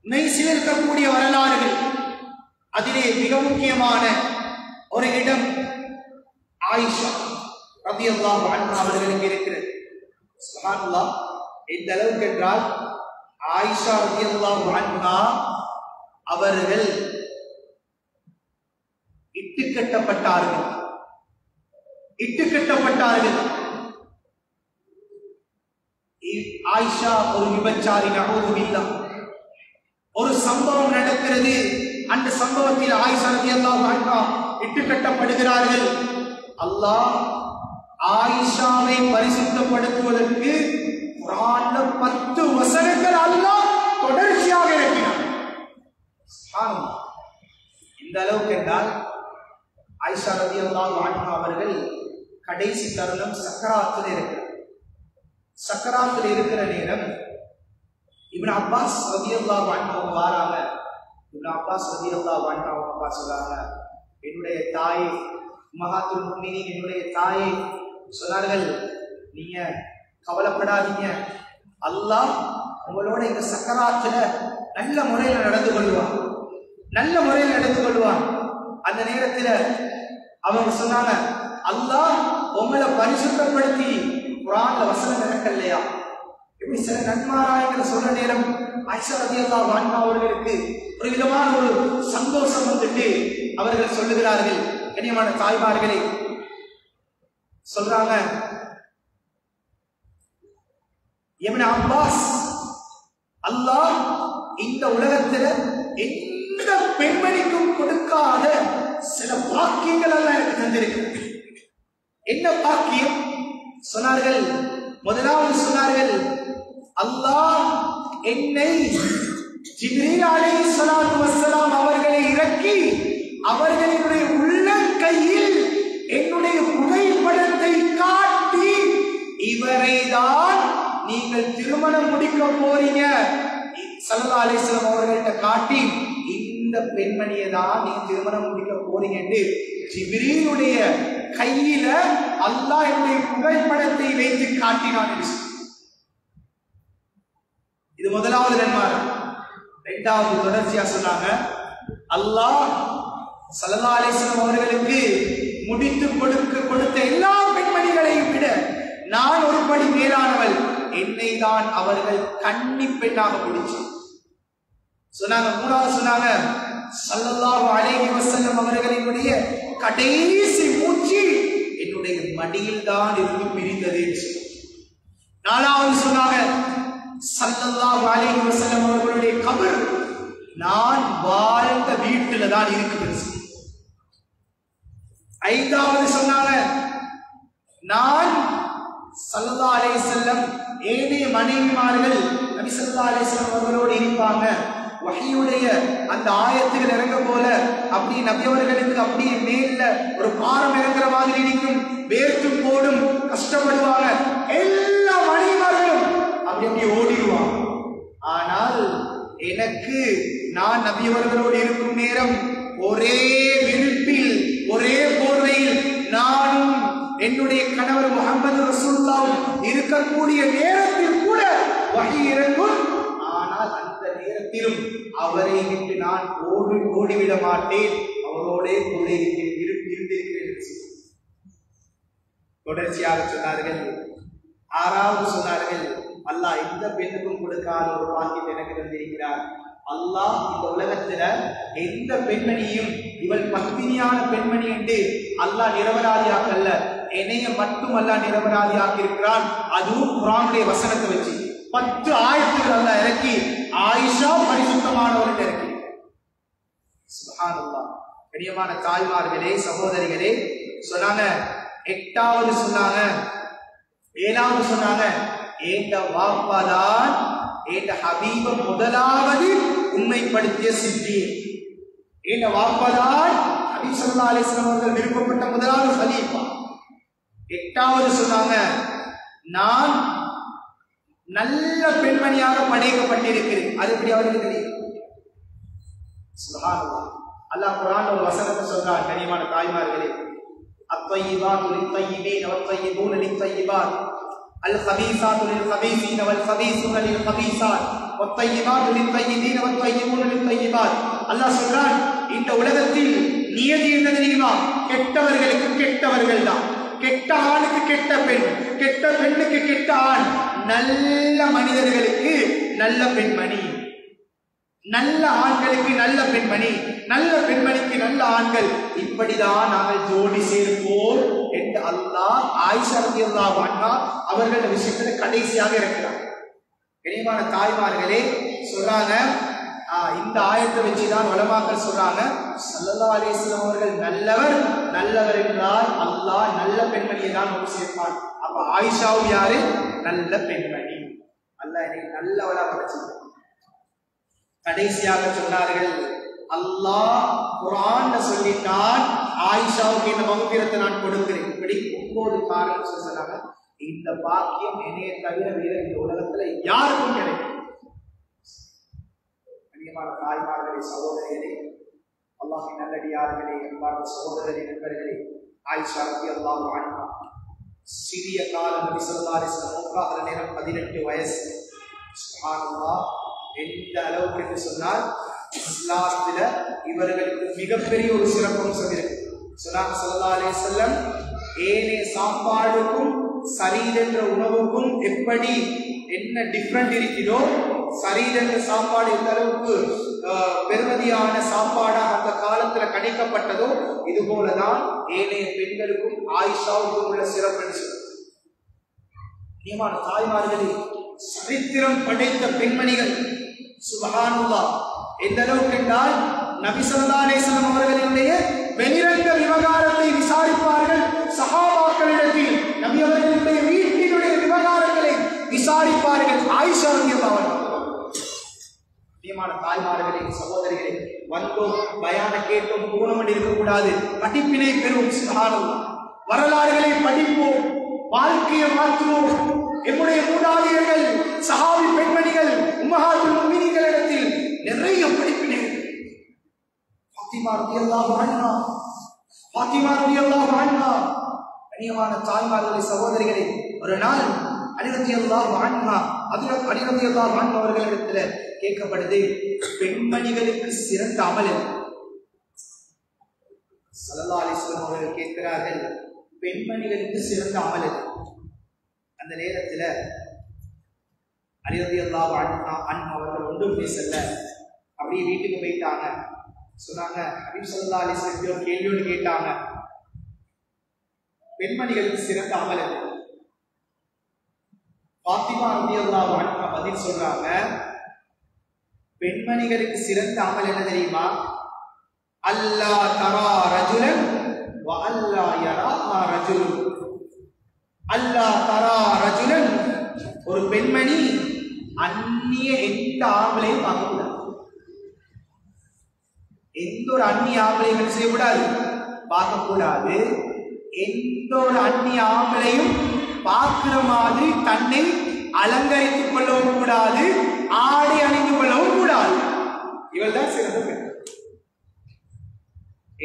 மெய் சிலிர்க்கக்கூடிய வரலாறுகள், அதிலே மிக முக்கியமான ஒரு இடம் ஆயிஷா ரலியல்லாஹு அன்ஹா அவர்களுக்கு இருக்கிறது. சுப்ஹானல்லாஹ். இந்த அளவுக்கு என்றால் ஆயிஷா ரலியல்லாஹு அன்ஹா அவர்கள் இட்டுக்கட்டப்பட்டார்கள். ஆயிஷா ஒரு விபச்சாரி, நஊது பில்லாஹ். ஒரு சம்பவம் நடக்கிறது. அந்த சம்பவத்தில் ஆயிஷா ரலியல்லாஹு அன்ஹா இட்டுக்கட்டப்படுகிறார்கள். அல்லாஹ் ஆயிஷாவை பரிசுத்தப்படுத்துவதற்கு குர்ஆன்ல 10 வசனங்கள் அல்லாஹ் தொடர்ச்சியாக இறக்கினார். இந்த அளவுக்கு என்றால் ஆயிஷா ரலியல்லாஹு அன்ஹா அவர்கள் கடைசி தருணம் சக்கராத்தில் இருக்கிற நேரம் இப்னு அப்பாஸ் ரலியல்லாஹு அன்ஹு வராங்க. இப்னு அப்பாஸ் ரலியல்லாஹு அன்ஹு அப்பா சொல்றாங்க, என்னுடைய தாயே உம்மஹாத்துல் முஃமினீன், என்னுடைய தாயே சொன்னார்கள், நீங்க கவலைப்படாதீங்க, அல்லாஹ் உங்களோட இந்த சக்கராத்துல நல்ல முறையில் நடந்து கொள்வான், நல்ல முறையில் நடந்து கொள்வான். அந்த நேரத்தில் அவங்க சொன்னாங்க, அல்லாஹ் உங்களை பரிசுத்தப்படுத்தி குர்ஆன்ல வசனம் இறக்கலையா? இப்படி சில நன்மாராயங்களை சொல்ற நேரம் ஆயிஷா ரலியல்லாஹு அன்ஹா அவர்களுக்கு ஒரு விதமான ஒரு சந்தோஷம் வந்துட்டு அவர்கள் சொல்லுகிறார்கள், கண்ணியமான தாய்மார்களே சொல்றாங்க, இப்னு அப்பாஸ், அல்லாஹ் இந்த உலகத்துல எந்த பெண்மணிக்கும் கொடுக்காத சில பாக்கியங்கள் எல்லாம் எனக்கு தந்திருக்கு. என்ன பாக்கியம் சொன்னார்கள்? முதலாவது சொன்னார்கள், அல்லாஹ் என்னை ஜிப்ரீல் அலைஹிஸ்ஸலாத்து வஸ்ஸலாம் அவர்களை இறக்கி அவர்களினுடைய உள்ளங்கையில் என்னுடைய புகைப்படத்தை காட்டி, இவரை தான் நீங்கள் திருமணம் முடிக்க போறீங்க ஸல்லல்லாஹு அலைஹி வஸல்லம் அவர்கள்ட்ட காட்டி, இந்த பெண்மணியை தான் நீங்க திருமணம் முடிக்க போறீங்க என்று ஜிப்ரீலுடைய கையில அல்லாஹ் என்னுடைய புகைப்படத்தை வைத்து காட்டினான். இது முதலாவது நன்மாராய். இரண்டாவது தொடர்ச்சியா சொன்னாங்க, அல்லாஹ் ஸல்லல்லாஹு அலைஹி வஸல்லம் அவர்களுக்கு முடித்து கொடுத்த எல்லா பெண்மணிகளையும் விட நான் ஒரு படி மேலானவள், என்னை தான் அவர்கள் கன்னி பெண்ணாக பிடிச்சு சொன்னாங்க. மூணாவது சொன்னாங்க, ஸல்லல்லாஹு அலைஹி வஸல்லம் அவர்களினுடைய கடைசி மூச்சு என்னுடைய மடியில் தான் இருந்து பிரிந்தது. நாலாவது சொன்னாங்க, ஸல்லல்லாஹு அலைஹி வஸல்லம் அவர்களுடைய கபர் நான் வாழ்ந்த வீட்டில தான் இருக்குது. ஐந்தாவது சொன்னாங்க, நான் ஸல்லல்லாஹு அலைஹி வஸல்லம் ஏனைய மனைவிமார்கள் நபி ஸல்லல்லாஹு அலைஹி வஸல்லம் அவர்களோடு இருப்பாங்க, வஹீயுடைய அந்த ஆயத்துகள் இறங்க போல அப்படியே நபியவர்களுக்கு அப்படியே மேல ஒரு பாரம் இறங்குற மாதிரி இருக்கும், வேர்த்தும் போடும், கஷ்டப்படுவாங்க, எல்லா மனைவிமார்களும் அப்படி அப்படி ஓடிடுவாங்க. ஆனால் எனக்கு நான் நபியவர்களோடு இருக்கும் நேரம் ஒரே விருப்பில் ஒரே போர்வையில் நானும் என்னுடைய கணவர் முஹம்மது ரசூலுல்லாஹ் இருக்கக்கூடிய நேரத்தில் கூட வஹீ இறங்கும். ஆனால் அந்த நேரத்திலும் அவரை விட்டு நான் ஓடிவிட மாட்டேன், அவரோடே கூட இருந்திருக்கிறேன். தொடர்ச்சியாக சொன்னார்கள். ஆறாவது சொன்னார்கள், அல்லாஹ் எந்த பெண்ணுக்கும் கொடுக்காத ஒரு பாக்கியத்தை எனக்கு தந்திருக்கிறார். அல்லாஹ் இந்த உலகத்துல எந்த பெண்மணியும் இவள் பத்தினியான பெண்மணி என்று அல்லாஹ் நிரபராதியாக்கல்ல, என்னைய மட்டும் அல்லாஹ் நிரபராதியாக்கி இருக்கிறான். அதுவும் குர்ஆனுடைய வசனத்தை வச்சு 10 ஆயத்துகள் அல்லாஹ் இறக்கி ஆயிஷா பரிசுத்தமானவர்கள் இறக்கி. சுப்ஹானல்லாஹ். கண்ணியமான தாய்மார்களே, சகோதரிகளே சொன்னாங்க. எட்டாவது சொன்னாங்க, ஏழாவது சொன்னாங்க, ஏண்ட வாப்பாதான் ஏண்ட ஹபீப முதலாவது உண்மைப்படுத்திய சித்தி. ஏண்ட வாப்பாதான் நபி ஸல்லல்லாஹு அலைஹி வஸல்லம் அவர்கள் விருப்பப்பட்ட முதலாவது கலீஃபா. எட்டாவது சொன்னாங்க, நான் நல்ல பெண்மணியாக படைக்கப்பட்டிருக்கிறேன். அது எப்படி அவருக்கு தெரியும்? சுப்ஹானல்லாஹ். அல்லாஹ் குர்ஆன்ல ஒரு வசனத்தை சொல்றார். கனிமான தாய்மார்களே, அத்-தய்யிபாத்து லித்-தய்யிபீன வத்-தய்யிபூன லித்-தய்யிபாத் அல்-கபீஸாத்து லில்-கபீஸீன வல்-கபீஸூன லில்-கபீஸாத் வத்-தய்யிபாத்து லித்-தய்யிபீன வத்-தய்யிபூன லித்-தய்யிபாத். அல்லாஹ் சொல்றான், இந்த உலகத்தில் நியதி என்ன தெரியுமா? கெட்டவர்களுக்கு கெட்டவர்கள் தான், கெட்ட ஆணுக்கு கெட்ட பெண், கெட்ட பெண்ணுக்கு கெட்ட ஆண், நல்ல மனிதர்களுக்கு நல்ல பெண்மணி, நல்ல ஆண்களுக்கு நல்ல பெண்மணி, நல்ல பெண்மணிக்கு நல்ல ஆண்கள், இப்படிதான் நாங்கள் ஜோடி சேர்ப்போம் என்று அல்லாஹ் ஆயிஷா ரலியல்லாஹு அன்ஹா அவர்கள் விஷயத்துல கடைசியாக இருக்கிறார். கனிமான தாய்மார்களே சொல்றாங்க, இந்த ஆயத்தை வச்சுதான் உலமாக்கள் சொல்றாங்க, ஸல்லல்லாஹு அலைஹி வஸல்லம் அவர்கள் நல்லவர், நல்லவர் என்றால் அல்லாஹ் நல்ல பெண்மணியை தான் ஒரு சேர்ப்பான். அப்ப ஆயிஷாவும் யாரு? நல்ல பெண்மணி. அல்லாஹ் என்னை நல்லவளா படைச்சிருக்கான். கடைசியாக சொன்னார்கள், அல்லாஹ் குர்ஆன்ல சொல்லிட்டான், ஆயிஷாவுக்கு இந்த மகஃபிரத்தை நான் கொடுக்கிறேன். இப்படி 9 காரணம் சொன்னாங்க. இந்த பாக்கியம் என்னைய தவிர வேற இந்த உலகத்துல யாருக்கும் கிடைக்கும். கனிமான தாய்மார்களே, சகோதரிகளே, அல்லாஹ்வின் நல்லடியார்களே, அன்பார்ந்த சகோதரரே, நண்பர்களே, ஆயிஷா ரலியல்லாஹு அன்ஹா சிறிய காலம் நபி ஸல்லல்லாஹு அலைஹி வஸல்லம் மூன்றாவது நேரம் 18 வயசு. சுப்ஹானல்லாஹ், எந்த அளவுக்கு என்று சொன்னால் இஸ்லாத்துல இவர்களுக்கு மிகப்பெரிய ஒரு சிறப்பம்சம் இருக்கு. சொன்னாங்க ஸல்லல்லாஹு அலைஹி வஸல்லம், ஏனைய சாப்பாடுக்கும் சரீர் என்ற உணவுக்கும் எப்படி என்ன டிஃபரெண்ட் இருக்கிறதோ, சரீர் என்ற சாப்பாடு எந்த அளவுக்கு பெருமதியான சாப்பாடாக அந்த காலத்துல கணிக்கப்பட்டதோ, இது போலதான் ஏனைய பெண்களுக்கும் ஆயிஷாவுக்கும் உள்ள சிறப்பு. நியமான தாய்மார்களே, சரித்திரம் படைத்த பெண்மணிகள். சுப்ஹானல்லாஹ், எந்த அளவுக்கு என்றால் நபி ஸல்லல்லாஹு அலைஹி வஸல்லம் அவர்களுடைய வெளிரங்க விவகாரத்தை விசாரிப்பார்கள் சஹாபாக்களிடத்தில். நபி அவர்களுடைய வீட்டினுடைய விவகாரங்களை விசாரிப்பார்கள் ஆயிஷா ரலியல்லாஹு அன்ஹா. நியமான தாய்மார்களே, சகோதரிகளே, வந்தோம் பயான கேட்டோம் போனோம் இருக்கக்கூடாது, படிப்பினை பெறுவோம். சுப்ஹானல்லாஹ், வரலாறுகளை படிப்போம், வாழ்க்கையை மாற்றுவோம். நம்முடைய மூதாதையர்கள் சஹாபி பெண்மணிகள் உம்மஹாத்துல் முஃமினீன்களிடத்தில் நிறைய படிப்பினை. ஃபாத்திமா ரலியல்லாஹு அன்ஹா, ஃபாத்திமா ரலியல்லாஹு அன்ஹா. கண்ணியமான தாய்மார்களே, சகோதரிகளே, ஒரு நாள் அலி ரலியல்லாஹு அன்ஹா அவர்களிடத்துல கேட்கப்படுது, பெண்மணிகளுக்கு சிறந்த அமல் என்ன? ஸல்லல்லாஹு அலைஹி வஸல்லம் அவர்கள் கேட்கிறார்கள், பெண்மணிகளுக்கு சிறந்த அமல் என்ன? அந்த நேரத்துல அலி ரலியல்லாஹு அன்ஹா அவர்கள் ஒன்றும் பேசல, அப்படியே வீட்டுக்கு போயிட்டாங்க. சொன்னாங்க, ஹபீப் ஸல்லல்லாஹு அலைஹி வஸல்லம் ஒரு கேள்வி ஒன்று கேட்டாங்க, பெண்மணிகளுக்கு சிறந்த அமல் என்ன? ஃபாத்திமா ரலியல்லாஹு அன்ஹா பதில் சொல்றாங்க, பெண்மணிகளுக்கு சிறந்த அமல் என்ன தெரியுமா? அல்லா தரா ரஜுலன் வ அல்லா யராஹா ரஜுலுன். அல்லா தரா ரஜுலன், ஒரு பெண்மணி அந்நிய எந்த ஆம்பளையும் பார்க்கக்கூடாது. எந்த ஒரு அந்நிய ஆம்பளையும் என்ன செய்யக்கூடாது? பார்க்கக்கூடாது. எந்த ஒரு அந்நிய ஆம்பளையும் பார்க்கிற மாதிரி தன்னை அலங்கரித்துக் கொள்ளவும் கூடாது, ஆடை அணிந்து கொள்ளவும் கூடாது. இவள் தான் சிறந்த பெண்.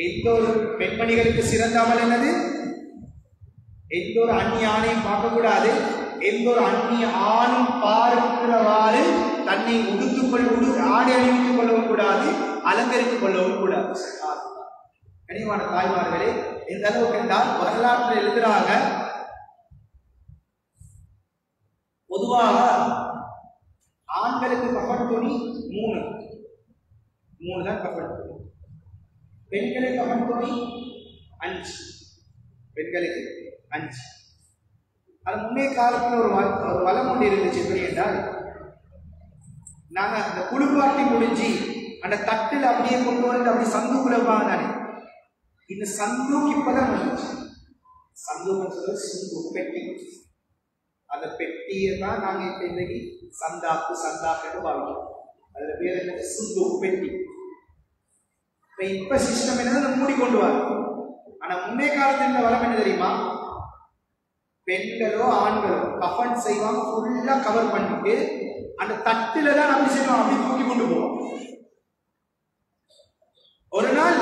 எந்த ஒரு பெண்மணிகளுக்கு சிறந்த அமல் என்னது? எந்த ஒரு அந்நிய ஆணையும் பார்க்கக்கூடாது, எந்த ஒரு அந்நிய ஆணும் பார்க்கிறவாறு தன்னை ஆடை அணிவித்துக் கொள்ளவும் கூடாது, அலங்கரித்துக் கொள்ளவும் கூடாது. கனிவான தாய்மார்களே, எந்த அளவுக்கு என்றால் வரலாற்றில் எழுதுறாங்க, பொதுவாக ஆண்களுக்கு கஃன் துணி 3 தான் கஃன் துணி. பெண்களுக்கு கஃன் துணி 5. பெண்களுக்கு 5. அது முன்னே காலத்தில் ஒரு வளம் ஒன்று இருந்துச்சு. எப்படி என்றால், நாங்க அந்த குளிர்பாட்டி முடிஞ்சு அந்த தட்டில் அப்படியே கொண்டு வந்து அப்படி சந்துக்குள்ள தானே, இந்த சந்தூக் இப்பதான் வந்துச்சு. சந்தூக் சுந்து பெட்டி, அந்த பெட்டியை தான் நாங்க இப்ப இன்னைக்கு சந்தாக்கு பாவிக்கிறோம். அதுல பேர் என்னது? சுந்து பெட்டி. இப்ப சிஸ்டம் என்னது? மூடி கொண்டு வர. ஆனா முன்னே காலத்துல இந்த வளம் என்ன தெரியுமா? பெண்களோ ஆண்களோ கஃன் செய்வாங்க, ஃபுல்லா கவர் பண்ணிட்டு அந்த தட்டுல தான் அப்படி செய்வாங்க, அப்படி தூக்கி கொண்டு போவோம். ஒரு நாள்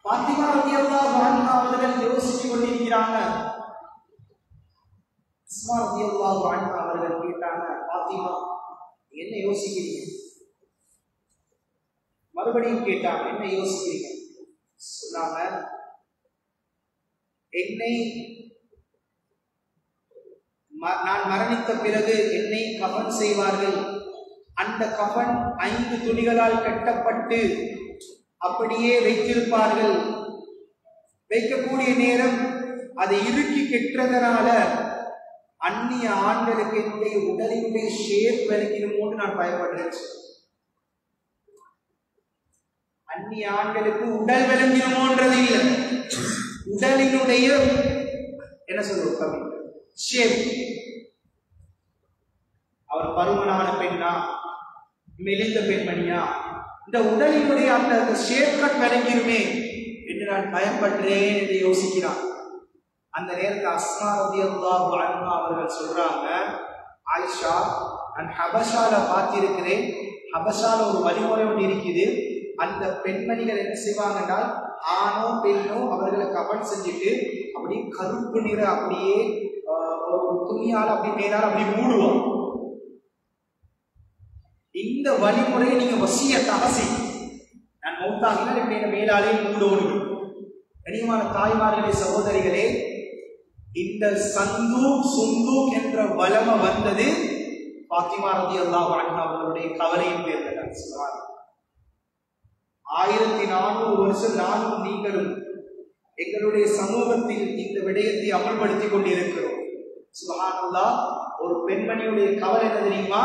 ஃபாத்திமா ரலியல்லாஹு அன்ஹா அவர்கள் யோசிச்சு கொண்டிருக்கிறாங்க. அஸ்மா ரலியல்லாஹு அன்ஹா அவர்கள் கேட்டாங்க, ஃபாத்திமா என்ன யோசிக்கிறீங்க? மறுபடியும் கேட்டாங்க, என்ன யோசிக்கிறீங்க? சொன்னாங்க, என்னை நான் மரணித்த பிறகு என்னை கஃன் செய்வார்கள். அந்த கஃன் 5 துணிகளால் கட்டப்பட்டு அப்படியே வைத்திருப்பார்கள். வைக்கக்கூடிய நேரம் அதை இறுக்கி கெட்டதனால அந்நிய ஆண்களுக்கு என்னுடைய உடலினுடைய ஷேப் விளக்கிடுமோன்னு நான் பயப்படுறேன். அந்நிய ஆண்களுக்கு உடல் விளங்கிடுமோன்றது இல்லை, உடலினுடைய என்ன சொல்லுவோம் ஷேப். அவர் பருமனான பெண்ணா, மெலிந்த பெண்மணியா, இந்த உடலினுடைய அந்த ஷேப் கட் விளங்கிடுமே என்று நான் பயப்படுறேன் என்று யோசிக்கிறான். அந்த நேரத்தில் அஸ்மா ரலியல்லாஹு அன்ஹா அவர்கள் சொல்றாங்க, ஆயிஷா, நான் ஹபஷால பார்த்திருக்கிறேன், ஹபஷால ஒரு வழிமுறை ஒன்று இருக்குது. அந்த பெண்மணிகள் என்ன செய்வாங்க என்றால் ஆணோ பெண்ணோ அவர்களை கபன் செஞ்சுட்டு அப்படியே கருப்பு நிற அப்படியே ஒரு துணியால் அப்படி மேலால் அப்படி மூடுவோம். இந்த வழிமுறையை நீங்க வசியத்தாக செய்யும். நான் மௌத்தாகினால் இப்படி மேலாலே மூடோடு. கனியமான தாய்மார்களே, சகோதரிகளே, இந்த சந்தூக் சுந்தூக் என்ற வலம வந்தது பாத்திமா ரலியல்லாஹு அன்ஹா அவர்களுடைய கவலையின் பேரில் சொல்றாங்க. 1400 வருஷம் நானும் நீங்களும் எங்களுடைய சமூகத்தில் இந்த விடயத்தை அமல்படுத்திக் கொண்டிருக்கிறோம். சுப்ஹானல்லாஹ். ஒரு பெண்மணியுடைய கவலை என்ன தெரியுமா?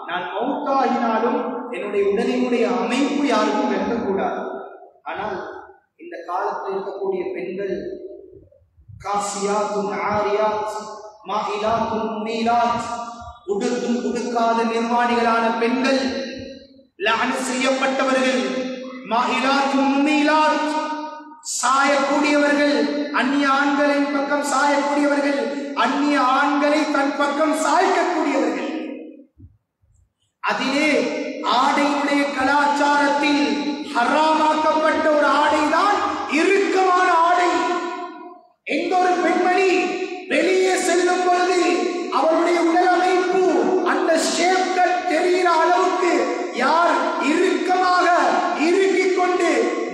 நான் மௌத்தாகினாலும் என்னுடைய உடலினுடைய அமைப்பு யாருக்கும் வெல்லக்கூடாது. ஆனால் இந்த காலத்தில் இருக்கக்கூடிய பெண்கள் காசியாத்தும் ஆரியாத் மாயிலாத்தும் முனீலாத், உடுத்தும் உடுக்காத நிர்வாணிகளான பெண்கள், லஅனத் செய்யப்பட்டவர்கள், மாயிலாத்தும் முனீலாத், சாயக்கூடியவர்கள், அந்நிய ஆண்களின் பக்கம் சாயக்கூடியவர்கள், அந்நிய ஆண்களை தன் பக்கம் சாய்க்கக்கூடியவர்கள். அதிலே ஆடையுடைய கலாச்சாரத்தில் ஹராமாக்கப்பட்ட ஒரு ஆடைதான் இறுக்கமான ஆடை. எந்த ஒரு பெண்மணி வெளியே செல்லும் பொழுது அவருடைய உடல் அமைப்பு அந்த ஷேப்கள் தெரிகிற அளவுக்கு யார் இறுக்கமாக இறுக்கிக் கொண்டு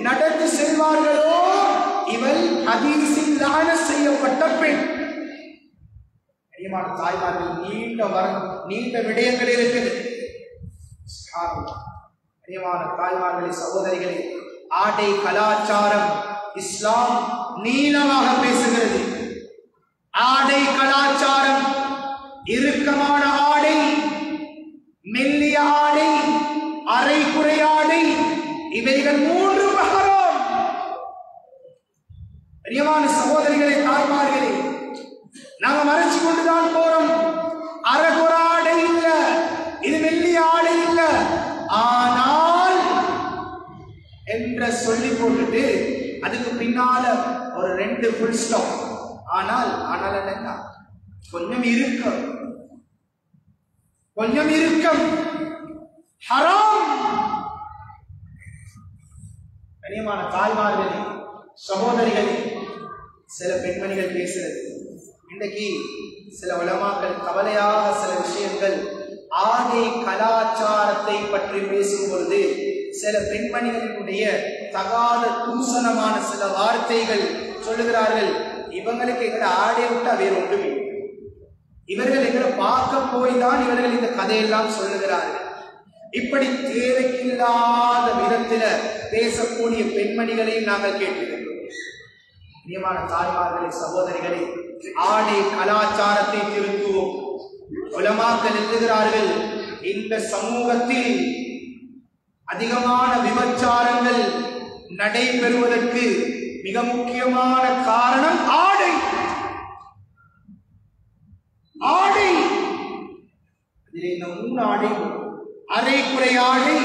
நடந்து செல்வார்களோ இவள் ஹதீஸில் லஅனத் செய்யப்பட்ட பெண். தாய்மார்கள் நீண்ட விடயங்கள் இருக்குது. தாய்மார்களே, சகோதரிகளே, ஆடை கலாச்சாரம் இஸ்லாம் நீளமாக பேசுகிறது. ஆடை கலாச்சாரம், இறுக்கமான ஆடை, மெல்லிய ஆடை, அரைக்குறை ஆடை, இவைகள் மூன்றும் ஹராம். பிரியமான சகோதரிகளே, தாய்மார்களே, நாங்க மறைச்சு கொண்டுதான் போறோம். அரைக்குறை ஆடை இல்ல, இது மெல்லிய ஆடை இல்ல. ஆனால் என்ற சொல்லி போட்டுட்டு அதுக்கு பின்னால ஒரு 2 ஃபுல் ஸ்டாப். ஆனால் என்ன, கொஞ்சம் இருக்கம் ஹராம். கனியமான தாய்மார்களே, சகோதரிகளே, சில பெண்மணிகள் பேசுறது இன்றைக்கு சில உலமாக்கள் கவலையாக சில விஷயங்கள் ஆடை கலாச்சாரத்தை பற்றி பேசும் பொழுது சில பெண்மணிகளினுடைய தகாத தூசணமான சில வார்த்தைகள் சொல்லுகிறார்கள். இவங்களுக்கு எங்களை ஆடை விட்டா வேறு ஒன்றுமே, இவர்கள் எங்களை பார்க்க போய் தான் இவர்கள் இந்த கதையெல்லாம் சொல்லுகிறார்கள். இப்படி தேவைக்கில்லாத விதத்தில் பேசக்கூடிய பெண்மணிகளையும் நாங்கள் கேட்டிருக்கிறோம். பிரியமான தாய்மார்களே, சகோதரிகளே, ஆடை கலாச்சாரத்தை திருத்துவோம். உலமாக்கள் எழுதுகிறார்கள், இந்த சமூகத்தில் அதிகமான விபச்சாரங்கள் நடைபெறுவதற்கு மிக முக்கியமான காரணம் ஆடை. இதில் இந்த 3 ஆடை, அரைக்குறை ஆடை,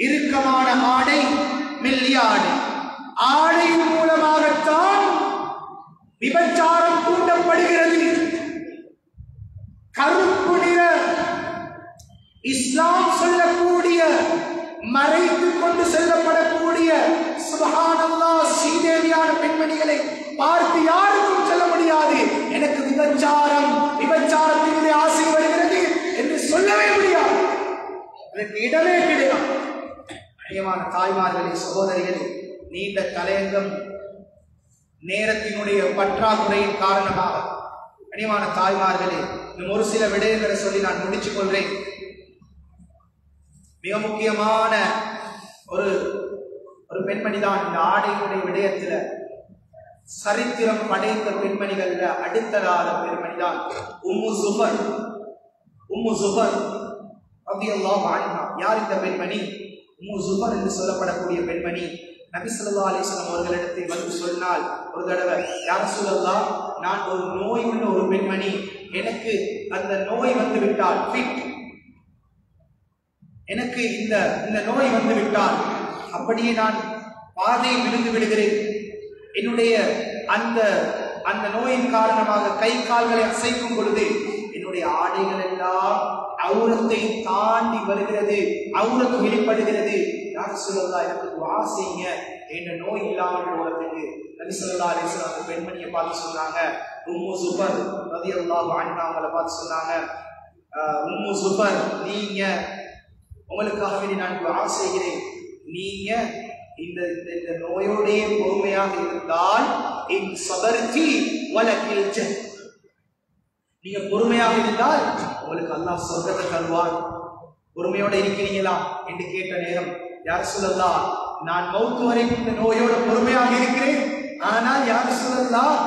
இறுக்கமான ஆடை, மெல்லிய ஆடை. ஆடையின் மூலமாகத்தான் விபச்சாரம் தூண்டப்படுகிறது. கருப்பு நிற இஸ்லாம் சொல்லக்கூடிய மறைத்துக் கொண்டு செல்லப்படக்கூடிய சுப்ஹானல்லாஹ் சீதேவியான பெண்மணிகளை பார்த்து யாருக்கும் சொல்ல முடியாது எனக்கு விபச்சாரத்தினுடைய ஆசை வருகிறது என்று சொல்லவே முடியாது. அதற்கு இடமே கிடையாது. பிரியமான தாய்மார்களே, சகோதரிகளே, நீண்ட தலையங்கம் நேரத்தினுடைய பற்றாக்குறையின் காரணமாக கனிவான தாய்மார்களே, இன்னும் ஒரு சில விடயங்களை சொல்லி நான் முடிச்சுக் கொள்றேன். மிக முக்கியமான ஒரு பெண்மணிதான் இந்த ஆடையினுடைய விடயத்துல சரித்திரம் படைத்த பெண்மணிகள்ல அடுத்ததான பெண்மணிதான் உம்மு ஜுஃபர் ரலியல்லாஹு அன்ஹா. யார் இந்த பெண்மணி? உம்மு ஜுஃபர் என்று சொல்லப்படக்கூடிய பெண்மணி நபி ஸல்லல்லாஹு அலைஹி வஸல்லம் அவர்களிடத்தில் வந்து சொன்னால் ஒரு தடவை, யா ரசூலல்லாஹ், நான் ஒரு நோய் உள்ள ஒரு பெண்மணி, எனக்கு அந்த நோய் வந்து விட்டால் எனக்கு இந்த நோய் வந்து விட்டால் அப்படியே நான் பாதையை விழுந்து விடுகிறேன். என்னுடைய அந்த நோயின் காரணமாக கை கால்களை அசைக்கும் பொழுது என்னுடைய ஆடைகள் எல்லாம் அவுரத்தை தாண்டி வருகிறது, அவுரத்து வெளிப்படுகிறது. யார் சொல்லலாம், எனக்கு துஆ செய்யுங்க என்ற நோய் இல்லாமல் போறதுக்கு. நபி ஸல்லல்லாஹு அலைஹி வஸல்லம் பெண்மணியை பார்த்து சொன்னாங்க, உம்மு ஸுபர் ரலியல்லாஹு அன்ஹா அவங்களை பார்த்து சொன்னாங்க, உம்மு ஸுபர், நீங்க உங்களுக்காக வேண்டி நான் துஆ செய்கிறேன், நீங்க இந்த நோயோடைய பொறுமையாக இருந்தால் இன் ஸபர்தி வலகில் ஜன்னah, நீங்க பொறுமையாக இருந்தால் உங்களுக்கு அல்லாஹ் சொர்க்கத்தை தருவார். பொறுமையோட இருக்கிறீங்களா என்று கேட்ட நேரம், யார் சொல்லலாம், நான் மௌத்து வரைக்கும் இந்த நோயோட பொறுமையாக இருக்கிறேன், ஆனால் யார் சொல்லலாம்,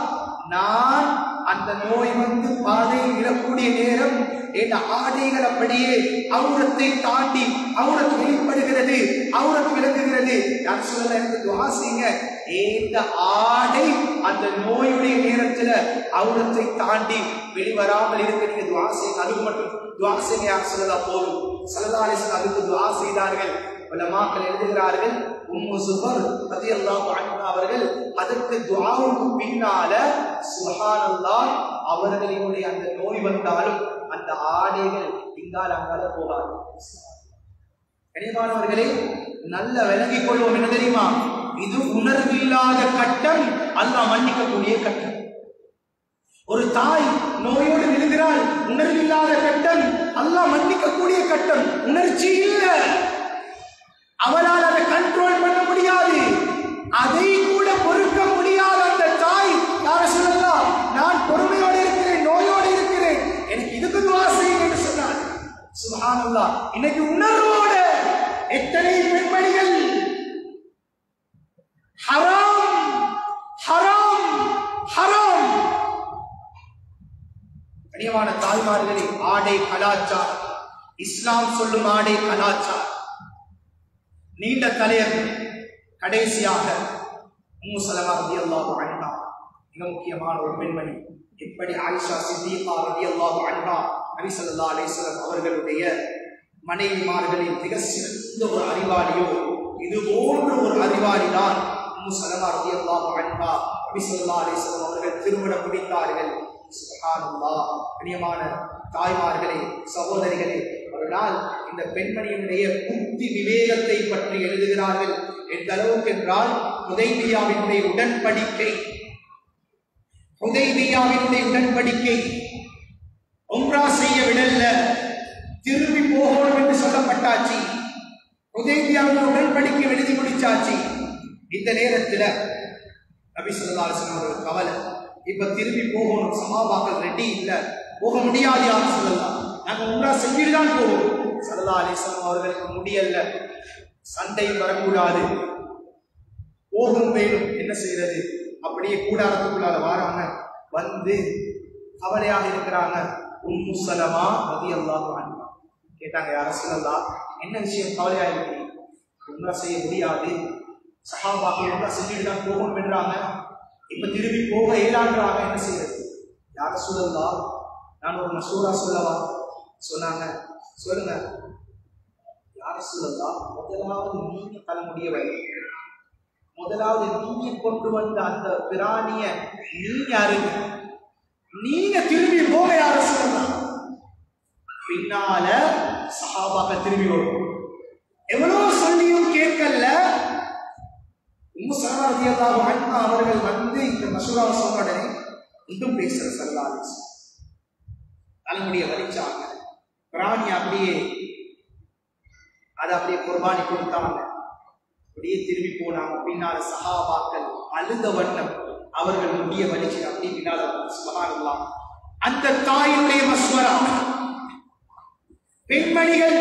நான் அந்த நோய் வந்து பாதையில் விழக்கூடிய நேரம் என் ஆடைகள் அப்படியே அவுரத்தை தாண்டி அவுரத்து வெளிப்படுகிறது, அவுரத்து விளங்குகிறது. யார் சொல்லலாம், எனக்கு துஆ செய்யுங்க, இந்த ஆடை அந்த நோயுடைய நேரத்துல அவுரத்தை தாண்டி வெளிவராமல் இருக்க நீங்க துஆ செய்யுங்க, அதுக்கு மட்டும் துஆ செய்யுங்க. யார் சொல்லலாம், போதும். ஸல்லல்லாஹு அலைஹி வஸல்லம் அதுக்கு துஆ செய்தார்கள். உலமாக்கள் எழுதுகிறார்கள், உம்மு ஸுபர் ரலியல்லாஹு அன்ஹா அவர்கள் அதற்கு துஆவுக்கு பின்னால சுப்ஹானல்லாஹ் அவர்களுடைய அந்த நோய் வந்தாலும் அந்த ஆடைகள் இங்கால அங்கால போகாது. கனிமானவர்களே, நல்ல விளங்கிக் கொள்வோம். என்ன தெரியுமா, இது உணர்வில்லாத கட்டம், அல்லாஹ் மன்னிக்கக்கூடிய கட்டம். ஒரு தாய் நோயோடு விழுகிறாள், உணர்வில்லாத கட்டம், அல்லாஹ் மன்னிக்கக்கூடிய கட்டம். உணர்ச்சி இல்ல, அவளால் அதை கண்ட்ரோல் பண்ண முடியாது, அதை கூட பொறுக்க முடியாத அந்த தாய் யார சொல்லலாம், நான் பொறுமையோடு இருக்கிறேன், நோயோடு இருக்கிறேன், எனக்கு இதுக்கு துஆ செய்யுங்க என்று சொன்னார். சுப்ஹானல்லாஹ். இன்னைக்கு உணர்வோடு எத்தனை பெண்மணிகள் ஹராம் ஹராம் ஹராம். கனியமான தாய்மார்களே, ஆடை கலாச்சாரம், இஸ்லாம் சொல்லும் ஆடை கலாச்சாரம், நீண்ட தலையர்கள். கடைசியாக உம்மு ஸலமா ரலியல்லாஹு அன்ஹா, மிக முக்கியமான ஒரு பெண்மணி. எப்படி ஆயிஷா சித்திகா ரலியல்லாஹு அன்ஹா நபி ஸல்லல்லாஹு அலைஹி வஸல்லம் அவர்களுடைய மனைவிமார்களில் மிக சிறந்த ஒரு அறிவாளியோ, இது போன்ற ஒரு அறிவாளிதான் உம்மு ஸலமா ரலியல்லாஹு அன்ஹா. நபி ஸல்லல்லாஹு அலைஹி வஸல்லம் அவர்கள் திருமணம் முடித்தார்கள். சுப்ஹானல்லாஹ். கண்ணியமான தாய்மார்களே, சகோதரிகளே, ஒரு நாள் இந்த பெண்மணியினுடைய புத்தி விவேகத்தை பற்றி எழுதுகிறார்கள். எந்த அளவுக்கு என்றால், ஹுதைபியாவினுடைய உடன்படிக்கை, ஹுதைபியாவினுடைய உடன்படிக்கை உம்ரா செய்ய விடல்ல, திரும்பி போகணும் என்று சொல்லப்பட்டாச்சு. ஹுதைபியாவின் உடன்படிக்கை எழுதி முடிச்சாச்சு. இந்த நேரத்தில் நபி ஸல்லல்லாஹு அலைஹி வஸல்லம் அவர்கள் கவலை, இப்ப திரும்பி போகணும், சஹாபாக்கள் ரெடி இல்ல, போக முடியாது, யார் சொல்லலாம், நாங்க உம்ரா செஞ்சுதான் போவோம். ஸல்லல்லாஹு அலைஹி வஸல்லம் அவர்களுக்கு முடியல, சண்டை வரக்கூடாது, போகும் வேணும், என்ன செய்யறது, அப்படியே கூடாரத்துக்குள்ளால வாராங்க. வந்து கவலையாக இருக்கிறாங்க. உம்மு ஸலமா ரலியல்லாஹு அன்ஹா கேட்டாங்க, யா ரசூலல்லாஹ், என்ன விஷயம் கவலையா இருக்கு, உம்ரா செய்ய முடியாது, சஹாபாக்கள் உம்ரா செஞ்சுட்டு தான் போகணும் என்றாங்க, இப்ப திரும்பி போக இயலான்றாங்க, என்ன செய்யறது, யா ரசூலல்லாஹ், நான் ஒரு மசூரா சொல்லவா? சொன்னாங்க, சொல்லுங்க. யா ரசூலல்லாஹ், முதலாவது நீங்க தலைமுடிய வைங்க, முதலாவது நீங்க கொண்டு வந்த அந்த பிராணிய நீங்க அருங்க, நீங்க திரும்பி போக யா ரசூலல்லாஹ். பின்னால சஹாபாக்கள் திரும்பி வரும். எவ்வளவு சொல்லியும் கேட்கல. உம்மு ஸலமா ரலியல்லாஹு அன்ஹா அவர்கள் வந்து இந்த மசூராவை சொன்ன உடனே இன்னும் பேசுற ஸல்லல்லாஹு அலைஹி வஸல்லம் தலைமுடிய வலிச்சாங்க, பிராணி அப்படியே அதை அப்படியே குர்பானி கொடுத்தாங்க, அப்படியே திரும்பி போனாங்க. பின்னால சஹாபாக்கள் அழுத வண்ணம் அவர்கள் முடிய வலிச்சு அப்படி பின்னால சுப்ஹானல்லாஹ். அந்த தாயினுடைய மஸ்வரா, பெண்மணிகள்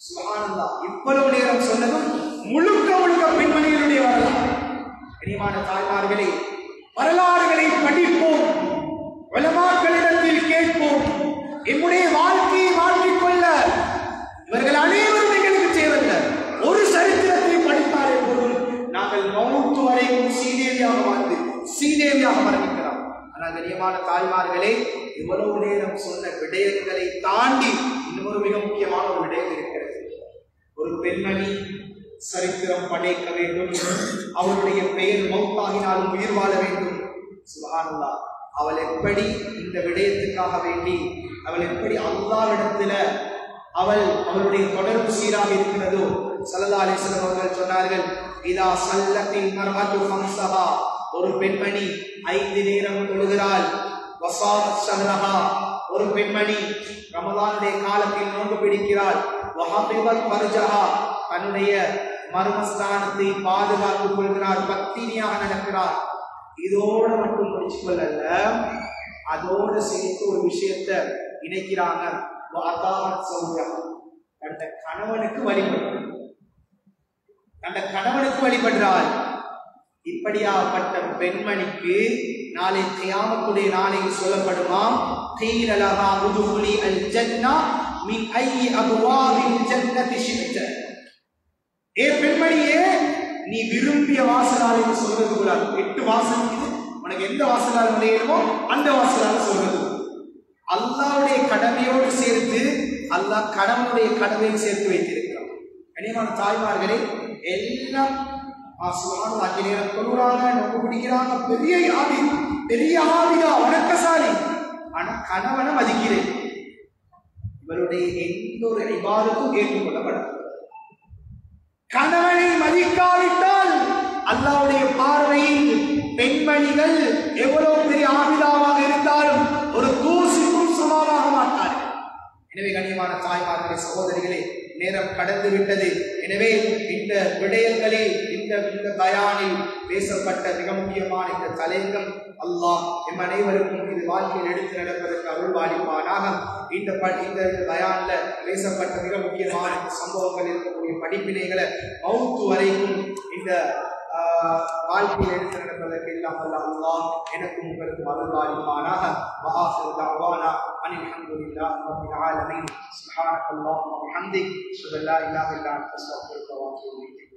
சுப்ஹானல்லாஹ், இவ்வளவு நேரம் சொன்னதும் முழுக்க முழுக்க பெண்மணிகளுடைய வரலாறு. கனிமான தாய்மார்களே, வரலாறுகளை படிப்போம், உலமாக்களிடத்தில் கேட்போம், என்னுடைய வாழ்க்கையை மாற்றிக்கொள்ள இவர்கள் அனைவரும் எங்களுக்கு தேவையில்லை. ஒரு சரித்திரத்தை படித்தாலே போதும், நாங்கள் மௌத்து வரைக்கும் சீதேவியாக வாழ்ந்து சீதேவியாக மரணிக்கலாம். ஆனால் கனியமான தாய்மார்களே, இவ்வளவு நேரம் சொன்ன விடயங்களை தாண்டி இன்னொரு மிக முக்கியமான ஒரு விடயம் இருக்கிறது. ஒரு பெண்மணி சரித்திரம் படைக்க வேண்டும், அவருடைய பெயர் மௌத்தாகினாலும் உயிர் வாழ வேண்டும். சுப்ஹானல்லாஹ். அவள் எப்படி இந்த விடயத்துக்காக வேண்டி அவள் எப்படி அல்லாஹ்விடத்துல அவளுடைய தொடர்பு சீராக இருக்கிறதோ ஸல்லல்லாஹு அலைஹி வஸல்லம் அவர்கள் சொன்னார்கள், இதா ஸல்லத்தில் மர்அத்து ஹம்ஸஹா, ஒரு பெண்மணி 5 நேரம் தொழுகிறாள், வஸாமத் ஷஹ்ரஹா, ஒரு பெண்மணி ரமலானுடைய காலத்தில் நோன்பு பிடிக்கிறாள், வஹஃபிபத் ஃபர்ஜஹா, தன்னுடைய மர்மஸ்தானத்தை பாதுகாத்துக் கொள்கிறார், பத்தினியாக நடக்கிறார். இதோடு மட்டும் முடிச்சு கொள்ளல, அதோடு சேர்த்து ஒரு விஷயத்தை இணைக்கிறாங்க. தன்னை கணவனுக்கு வழிபடுறாள். இப்படியாப்பட்ட பெண்மணிக்கு நாளை கியாமத்துடைய நாளையில் சொல்லப்படுமாம், கீல லஹா உதுகுலி அல் ஜன்னா மின் ஐயி அப்வாபில் ஜன்னதி ஷி'த. ஏ பெண்மணியே, நீ விரும்பிய வாசலால் என்று சொல்றது கூடாது. 8 வாசல் இருக்குது, உனக்கு எந்த வாசலால் நுழையணுமோ அந்த வாசலால் சொல்றது. அல்லாஹ்வுடைய கடமையோடு சேர்த்து அல்லாஹ் கடவுளுடைய கடமையை சேர்த்து வைத்திருக்கிறான். கனிமான தாய்மார்களே, எல்லாம் நேரம் தொழுறாங்க, நோக்கு பிடிக்கிறாங்க, பெரிய ஆவிதா வணக்கசாலி, ஆனா கணவனை மதிக்கிறேன். இவருடைய எந்த ஒரு இபாதத்தும் ஏற்றுக்கொள்ளப்படாது. கணவனை மதிக்காவிட்டால் அல்லாஹ்வுடைய பார்வையில் பெண்மணிகள் எவ்வளவு பெரிய ஆவிதாவாக இருந்தாலும் ஒரு தூசிக்கும் சமமாக மாட்டார்கள். எனவே கண்ணியமான தாய்மார்களே, சகோதரிகளே, நேரம் கடந்து விட்டது. எனவே இந்த விடயங்களில் இந்த பயானில் பேசப்பட்ட மிக முக்கியமான இந்த தலையங்கம் அல்லாஹ் எம் அனைவருக்கும் இது வாழ்க்கையில் எடுத்து நடப்பதற்கு அருள் பாலிப்பானாக. இந்த பயான்ல பேசப்பட்ட மிக முக்கியமான சம்பவங்கள் இருக்கக்கூடிய படிப்பினைகளை மௌத்து வரைக்கும் இந்த வாழ்க்கையில் எடுத்து நடப்பதற்கு இல்லாமல் அல்லாஹ் எனக்கும் உங்களுக்கும் அருள் பாலிப்பானாக. வஆஹிரு தஅவானா அனில் ஹம்துலில்லாஹி ரப்பில் ஆலமீன். சுப்ஹானக்கல்லாஹும்ம வ பிஹம்திக், அஷ்ஹது அல்லா இலாஹா இல்லா அன்த, அஸ்தக்ஃபிருக வ அத்தூபு இலைக்.